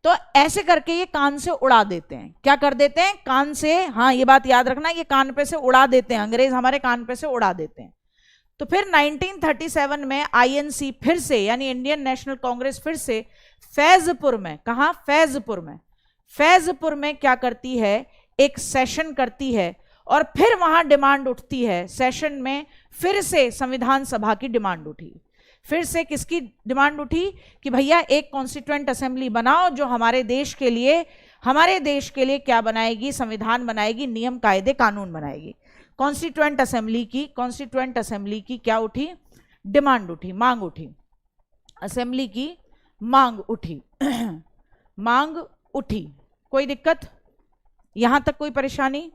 तो ऐसे करके ये कान से उड़ा देते हैं। क्या कर देते हैं, कान से, हाँ ये बात याद रखना, ये कान पे से उड़ा देते हैं, अंग्रेज हमारे कान पे से उड़ा देते हैं। तो फिर 1937 में आईएनसी फिर से यानी इंडियन नेशनल कांग्रेस फिर से फैजपुर में, कहा फैजपुर में क्या करती है, एक सेशन करती है, और फिर वहां डिमांड उठती है। सेशन में फिर से संविधान सभा की डिमांड उठी। फिर से किसकी डिमांड उठी कि भैया एक कॉन्स्टिट्यूएंट असेंबली बनाओ जो हमारे देश के लिए क्या बनाएगी, संविधान बनाएगी, नियम कायदे कानून बनाएगी। कॉन्स्टिट्यूएंट असेंबली की क्या उठी, डिमांड उठी, मांग उठी, असेंबली की मांग उठी मांग उठी। कोई दिक्कत, यहां तक कोई परेशानी?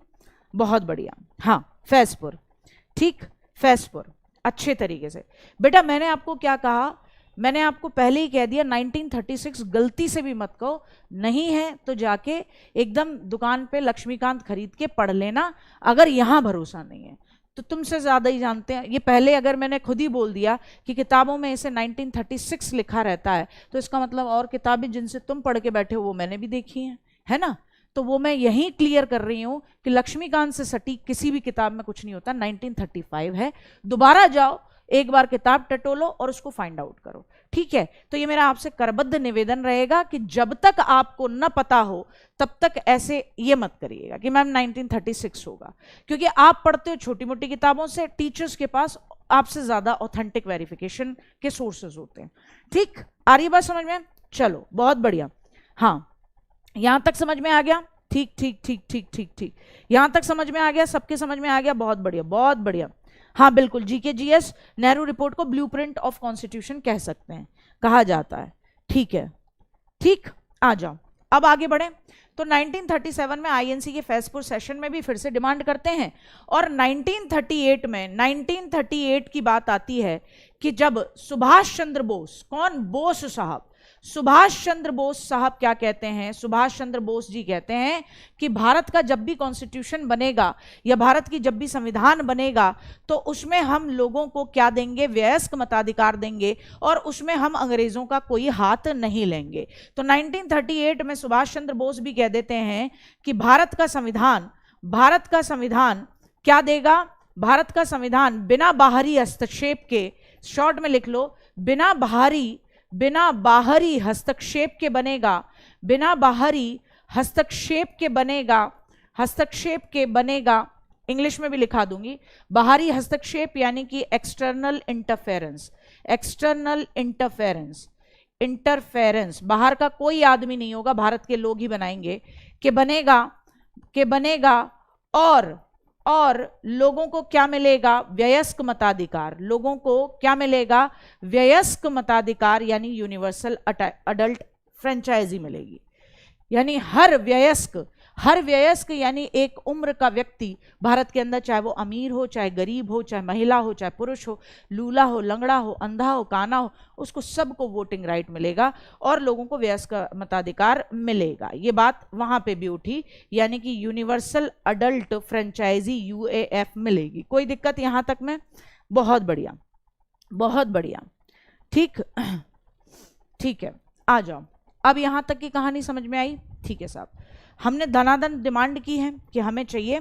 बहुत बढ़िया। हाँ फैजपुर, ठीक, फैजपुर अच्छे तरीके से। बेटा मैंने आपको क्या कहा मैंने आपको पहले ही कह दिया 1936 गलती से भी मत कहो, नहीं है तो जाके एकदम दुकान पे लक्ष्मीकांत खरीद के पढ़ लेना, अगर यहां भरोसा नहीं है तो तुमसे ज्यादा ही जानते हैं। ये पहले अगर मैंने खुद ही बोल दिया कि किताबों में इसे 1936 लिखा रहता है तो इसका मतलब और किताबें जिनसे तुम पढ़ के बैठे हो वो मैंने भी देखी हैं, है ना। तो वो मैं यही क्लियर कर रही हूं कि लक्ष्मीकांत से सटीक किसी भी किताब में कुछ नहीं होता, 1935 है। दोबारा जाओ, एक बार किताब टटोलो और उसको फाइंड आउट करो, ठीक है। तो ये मेरा आपसे करबद्ध निवेदन रहेगा कि जब तक आपको न पता हो तब तक ऐसे ये मत करिएगा कि मैम 1936 होगा, क्योंकि आप पढ़ते हो छोटी मोटी किताबों से, टीचर्स के पास आपसे ज्यादा ऑथेंटिक वेरिफिकेशन के सोर्सेज होते हैं, ठीक। आ रही बात समझ में? चलो बहुत बढ़िया, हाँ यहां तक समझ में आ गया, ठीक ठीक ठीक ठीक ठीक ठीक, यहां तक समझ में आ गया, सबके समझ में आ गया, बहुत बढ़िया बहुत बढ़िया। हाँ बिल्कुल, जीके जीएस नेहरू रिपोर्ट को ब्लूप्रिंट ऑफ कॉन्स्टिट्यूशन कह सकते हैं, कहा जाता है, ठीक है। ठीक, आ जाओ अब आगे बढ़े। तो 1937 में आईएनसी के फैसपुर सेशन में भी फिर से डिमांड करते हैं, और 1938 की बात आती है कि जब सुभाष चंद्र बोस, कौन बोस साहब, सुभाष चंद्र बोस साहब क्या कहते हैं, सुभाष चंद्र बोस जी कहते हैं कि भारत का जब भी कॉन्स्टिट्यूशन बनेगा या भारत की जब भी संविधान बनेगा तो उसमें हम लोगों को क्या देंगे, वयस्क मताधिकार देंगे, और उसमें हम अंग्रेजों का कोई हाथ नहीं लेंगे। तो 1938 में सुभाष चंद्र बोस भी कह देते हैं कि भारत का संविधान क्या देगा, भारत का संविधान बिना बाहरी हस्तक्षेप के, शॉर्ट में लिख लो, बिना बाहरी हस्तक्षेप के बनेगा, बिना बाहरी हस्तक्षेप के बनेगा, इंग्लिश में भी लिखा दूंगी, बाहरी हस्तक्षेप यानी कि एक्सटर्नल इंटरफेरेंस, बाहर का कोई आदमी नहीं होगा, भारत के लोग ही बनाएंगे, के बनेगा और लोगों को क्या मिलेगा, वयस्क मताधिकार, लोगों को क्या मिलेगा, वयस्क मताधिकार यानी यूनिवर्सल अडल्ट फ्रेंचाइजी मिलेगी, यानी हर वयस्क यानी एक उम्र का व्यक्ति भारत के अंदर, चाहे वो अमीर हो, चाहे गरीब हो, चाहे महिला हो, चाहे पुरुष हो, लूला हो, लंगड़ा हो, अंधा हो, काना हो, उसको सबको वोटिंग राइट मिलेगा और लोगों को वयस्क मताधिकार मिलेगा। ये बात वहां पे भी उठी, यानी कि यूनिवर्सल अडल्ट फ्रेंचाइजी यूएएफ मिलेगी। कोई दिक्कत यहां तक में? बहुत बढ़िया बहुत बढ़िया, ठीक ठीक है, आ जाओ। अब यहां तक की कहानी समझ में आई? ठीक है साहब, हमने धनाधन डिमांड की है कि हमें चाहिए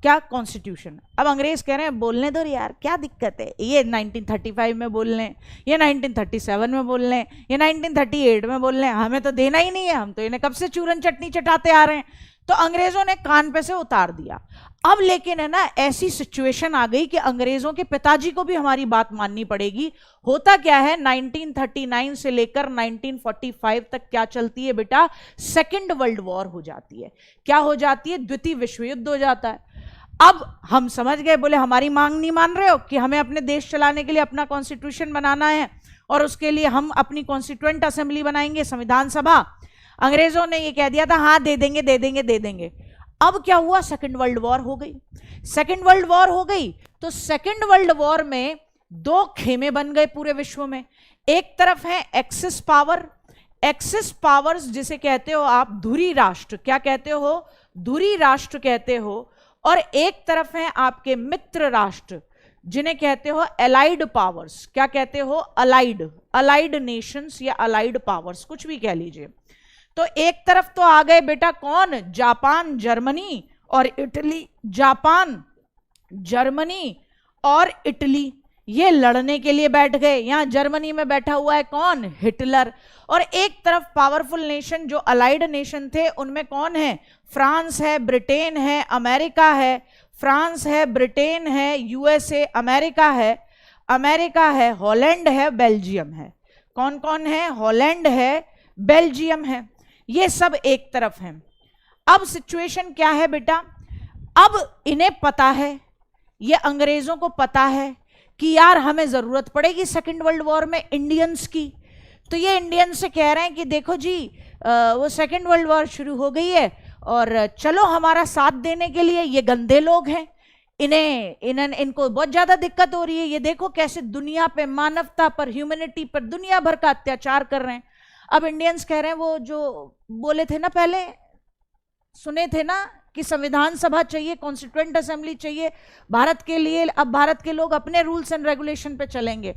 क्या, कॉन्स्टिट्यूशन। अब अंग्रेज कह रहे हैं बोलने दो यार, क्या दिक्कत है, ये 1935 में बोल लें, ये 1937 में बोल लें, ये 1938 में बोल लें, हमें तो देना ही नहीं है, हम तो इन्हें कब से चूरन चटनी चटाते आ रहे हैं। तो अंग्रेजों ने कान पे से उतार दिया। अब लेकिन है ना, ऐसी सिचुएशन आ गई कि अंग्रेजों के पिताजी को भी हमारी बात माननी पड़ेगी। होता क्या है, 1939 से लेकर 1945 तक क्या चलती है बेटा, सेकेंड वर्ल्ड वॉर हो जाती है। क्या हो जाती है? द्वितीय विश्व युद्ध हो जाता है। अब हम समझ गए, बोले हमारी मांग नहीं मान रहे हो कि हमें अपने देश चलाने के लिए अपना कॉन्स्टिट्यूशन बनाना है और उसके लिए हम अपनी कॉन्स्टिट्यूएंट असेंबली बनाएंगे, संविधान सभा। अंग्रेजों ने ये कह दिया था हाँ दे देंगे दे देंगे दे देंगे। अब क्या हुआ, सेकेंड वर्ल्ड वॉर हो गई। सेकेंड वर्ल्ड वॉर हो गई तो सेकेंड वर्ल्ड वॉर में दो खेमे बन गए पूरे विश्व में। एक तरफ है एक्सिस पावर्स जिसे कहते हो आप धुरी राष्ट्र, क्या कहते हो, धुरी राष्ट्र कहते हो, और एक तरफ है आपके मित्र राष्ट्र जिन्हें कहते हो अलाइड पावर्स, क्या कहते हो, अलाइड नेशंस या अलाइड पावर्स, कुछ भी कह लीजिए। तो एक तरफ तो आ गए बेटा कौन, जापान जर्मनी और इटली, जापान जर्मनी और इटली, ये लड़ने के लिए बैठ गए। यहां जर्मनी में बैठा हुआ है कौन, हिटलर। और एक तरफ पावरफुल नेशन जो अलाइड नेशन थे उनमें कौन है, फ्रांस है, ब्रिटेन है, अमेरिका है, फ्रांस है, ब्रिटेन है, यूएसए, अमेरिका है, हॉलैंड है, बेल्जियम है। कौन कौन है, हॉलैंड है, बेल्जियम है, ये सब एक तरफ हैं। अब सिचुएशन क्या है बेटा, अब इन्हें पता है, ये अंग्रेजों को पता है कि यार हमें जरूरत पड़ेगी सेकेंड वर्ल्ड वॉर में इंडियंस की। तो ये इंडियंस से कह रहे हैं कि देखो जी वो सेकेंड वर्ल्ड वॉर शुरू हो गई है और चलो हमारा साथ देने के लिए, ये गंदे लोग हैं, इनको बहुत ज्यादा दिक्कत हो रही है। ये देखो कैसे दुनिया पे, मानवता पर, ह्यूमैनिटी पर दुनिया भर का अत्याचार कर रहे हैं। अब इंडियंस कह रहे हैं, वो जो बोले थे ना पहले, सुने थे ना कि संविधान सभा चाहिए, कॉन्स्टिट्यूएंट असेंबली चाहिए भारत के लिए। अब भारत के लोग अपने रूल्स एंड रेगुलेशन पे चलेंगे,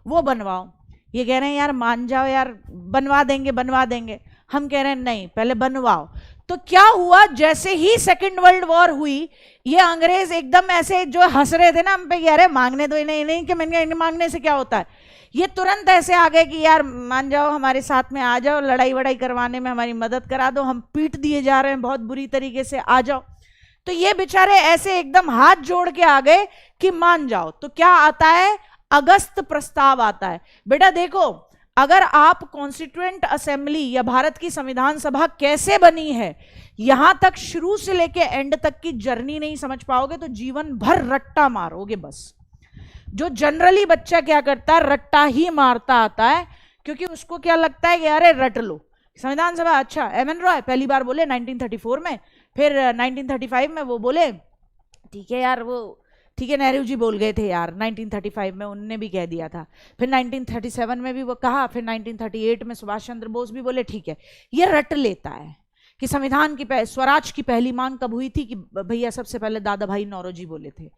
वो बनवाओ। ये कह रहे हैं यार मान जाओ यार, बनवा देंगे बनवा देंगे। हम कह रहे हैं नहीं, पहले बनवाओ। तो क्या हुआ, जैसे ही सेकेंड वर्ल्ड वॉर हुई, ये अंग्रेज एकदम ऐसे जो हंस रहे थे ना हम पे, कह रहे मांगने दो इन्हें, इन्हें कि मैंने मांगने से क्या होता है, ये तुरंत ऐसे आ गए कि यार मान जाओ, हमारे साथ में आ जाओ, लड़ाई वड़ाई करवाने में हमारी मदद करा दो, हम पीट दिए जा रहे हैं बहुत बुरी तरीके से, आ जाओ। तो ये बेचारे ऐसे एकदम हाथ जोड़ के आ गए कि मान जाओ। तो क्या आता है, अगस्त प्रस्ताव आता है। बेटा देखो, अगर आप कॉन्स्टिट्यूएंट असेंबली या भारत की संविधान सभा कैसे बनी है, यहां तक शुरू से लेके एंड तक की जर्नी नहीं समझ पाओगे तो जीवन भर रट्टा मारोगे बस। जो जनरली बच्चा क्या करता है, रट्टा ही मारता आता है, क्योंकि उसको क्या लगता है कि अरे रट लो संविधान सभा। अच्छा, एमएन रॉय पहली बार बोले 1934 में, फिर 1935 में वो बोले, ठीक है यार, वो ठीक है, नेहरू जी बोल गए थे यार 1935 में, उनने भी कह दिया था। फिर 1937 में भी वो कहा, फिर 1938 में सुभाष चंद्र बोस भी बोले, ठीक है। ये रट लेता है कि संविधान की स्वराज की पहली मांग कब हुई थी, कि भैया सबसे पहले दादा भाई नौरोजी बोले थे।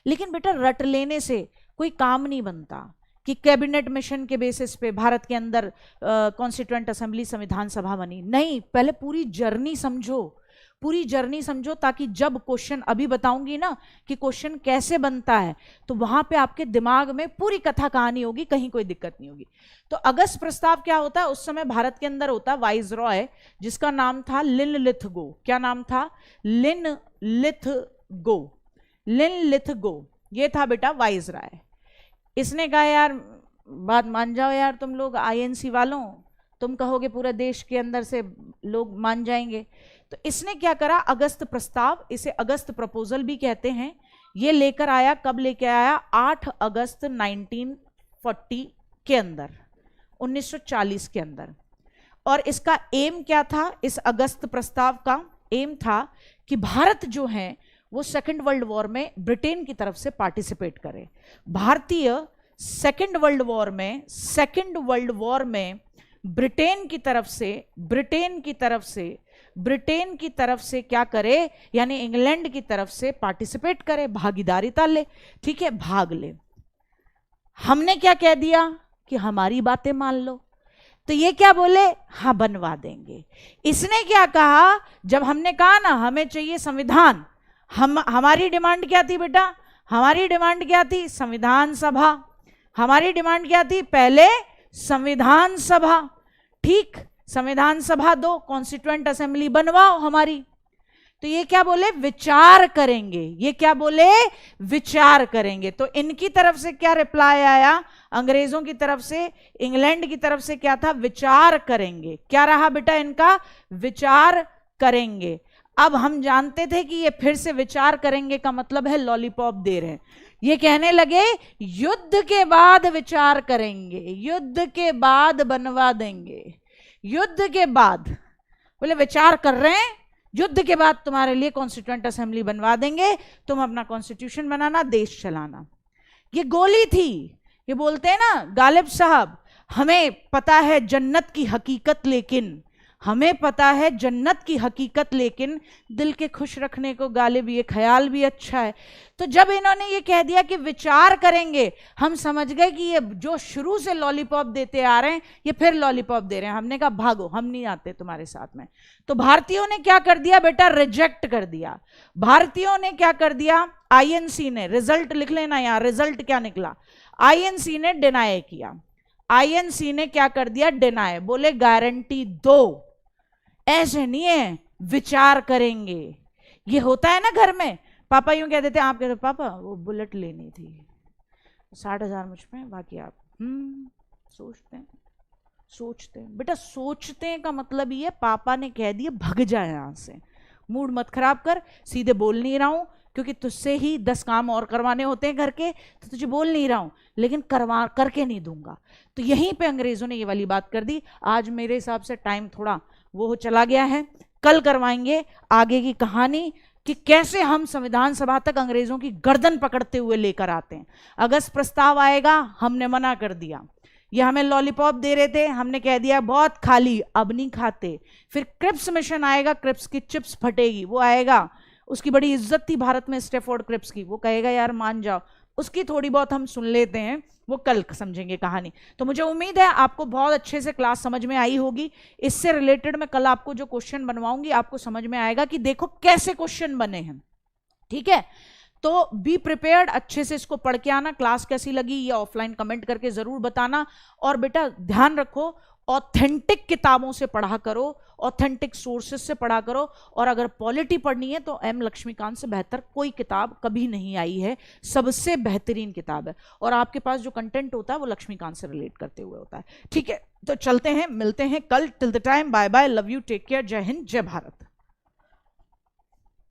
लेकिन बेटा रट लेने से कोई काम नहीं बनता कि कैबिनेट मिशन के बेसिस पे भारत के अंदर कॉन्स्टिट्यूएंट असेंबली संविधान सभा बनी। नहीं, पहले पूरी जर्नी समझो, पूरी जर्नी समझो, ताकि जब क्वेश्चन अभी बताऊंगी ना कि क्वेश्चन कैसे बनता है, तो वहां पे आपके दिमाग में पूरी कथा कहानी होगी, कहीं कोई दिक्कत नहीं होगी। तो अगस्त प्रस्ताव क्या होता है, उस समय भारत के अंदर होता वाइस रॉय, जिसका नाम था लिनलिथगो। क्या नाम था, लिनलिथगो। लिनलिथगो ये था बेटा वाइस रॉय। इसने कहा यार बात मान जाओ यार, तुम लोग आईएनसी वालों, तुम कहोगे पूरे देश के अंदर से लोग मान जाएंगे। तो इसने क्या करा, अगस्त प्रस्ताव, इसे अगस्त प्रपोजल भी कहते हैं, ये लेकर आया। कब लेकर आया, 8 अगस्त 1940 के अंदर, 1940 के अंदर। और इसका एम क्या था, इस अगस्त प्रस्ताव का एम था कि भारत जो है वो सेकेंड वर्ल्ड वॉर में ब्रिटेन की तरफ से पार्टिसिपेट करे। भारतीय सेकेंड वर्ल्ड वॉर में ब्रिटेन की तरफ से क्या करे, यानी इंग्लैंड की तरफ से पार्टिसिपेट करे, भागीदारिता ले, ठीक है, भाग ले। हमने क्या कह दिया कि हमारी बातें मान लो, तो ये क्या बोले, हाँ बनवा देंगे। इसने क्या कहा, जब हमने कहा ना हमें चाहिए संविधान, हमारी डिमांड क्या थी बेटा, हमारी डिमांड क्या थी, संविधान सभा। हमारी डिमांड क्या थी, पहले संविधान सभा, ठीक, संविधान सभा दो, कॉन्स्टिट्यूएंट असेंबली बनवाओ हमारी। तो ये क्या बोले, विचार करेंगे। ये क्या बोले, विचार करेंगे। तो इनकी तरफ से क्या रिप्लाई आया, अंग्रेजों की तरफ से, इंग्लैंड की तरफ से क्या था, विचार करेंगे। क्या रहा बेटा इनका, विचार करेंगे। अब हम जानते थे कि ये फिर से विचार करेंगे का मतलब है लॉलीपॉप दे रहे हैं। ये कहने लगे युद्ध के बाद विचार करेंगे, युद्ध के बाद बनवा देंगे, युद्ध के बाद। बोले विचार कर रहे हैं, युद्ध के बाद तुम्हारे लिए कॉन्स्टिट्यूएंट असेंबली बनवा देंगे, तुम अपना कॉन्स्टिट्यूशन बनाना, देश चलाना। ये गोली थी। ये बोलते हैं ना गालिब साहब, हमें पता है जन्नत की हकीकत, लेकिन हमें पता है जन्नत की हकीकत, लेकिन दिल के खुश रखने को गालिब ये ख्याल भी अच्छा है। तो जब इन्होंने ये कह दिया कि विचार करेंगे, हम समझ गए कि ये जो शुरू से लॉलीपॉप देते आ रहे हैं, ये फिर लॉलीपॉप दे रहे हैं। हमने कहा भागो, हम नहीं आते तुम्हारे साथ में। तो भारतीयों ने क्या कर दिया बेटा, रिजेक्ट कर दिया। भारतीयों ने क्या कर दिया, आईएनसी ने, रिजल्ट लिख लेना यहां, रिजल्ट क्या निकला, आईएनसी ने डिनाई किया। आईएनसी ने क्या कर दिया, डिनाई, बोले गारंटी दो, ऐसे नहीं है, विचार करेंगे। ये होता है ना घर में, पापा यूं कह देते हैं, आप कहते पापा वो बुलेट लेनी थी, 60,000 मुझ में, बाकी आप सोचते हैं। बेटा सोचते हैं का मतलब ये, पापा ने कह दिया भग जाए यहां से, मूड मत खराब कर, सीधे बोल नहीं रहा हूं क्योंकि तुझसे ही 10 काम और करवाने होते हैं घर के, तो तुझे बोल नहीं रहा हूं, लेकिन करके नहीं दूंगा। तो यहीं पे अंग्रेजों ने ये वाली बात कर दी। आज मेरे हिसाब से टाइम थोड़ा वो चला गया है, कल करवाएंगे आगे की कहानी। कि कैसे हम संविधान सभा तक अंग्रेजों की गर्दन पकड़ते हुए लेकर आते हैं। अगस्त प्रस्ताव आएगा, हमने मना कर दिया। ये हमें लॉलीपॉप दे रहे थे, हमने कह दिया बहुत खाली, अब नहीं खाते। फिर क्रिप्स मिशन आएगा, क्रिप्स की चिप्स फटेगी, वो आएगा, उसकी बड़ी इज्जत थी भारत में स्टेफोर्ड क्रिप्स की, वो कहेगा यार मान जाओ, उसकी थोड़ी बहुत हम सुन लेते हैं, वो कल समझेंगे कहानी। तो मुझे उम्मीद है आपको बहुत अच्छे से क्लास समझ में आई होगी। इससे रिलेटेड मैं कल आपको जो क्वेश्चन बनवाऊंगी आपको समझ में आएगा कि देखो कैसे क्वेश्चन बने हैं, ठीक है। तो बी प्रिपेयर्ड, अच्छे से इसको पढ़ के आना। क्लास कैसी लगी ये ऑफलाइन कमेंट करके जरूर बताना। और बेटा ध्यान रखो, ऑथेंटिक किताबों से पढ़ा करो, ऑथेंटिक सोर्सेस से पढ़ा करो। और अगर पॉलिटी पढ़नी है तो एम लक्ष्मीकांत से बेहतर कोई किताब कभी नहीं आई है, सबसे बेहतरीन किताब है। और आपके पास जो कंटेंट होता है वो लक्ष्मीकांत से रिलेट करते हुए होता है, ठीक है। तो चलते हैं, मिलते हैं कल। Till the time, bye bye, love you, take care, जय हिंद, जय भारत।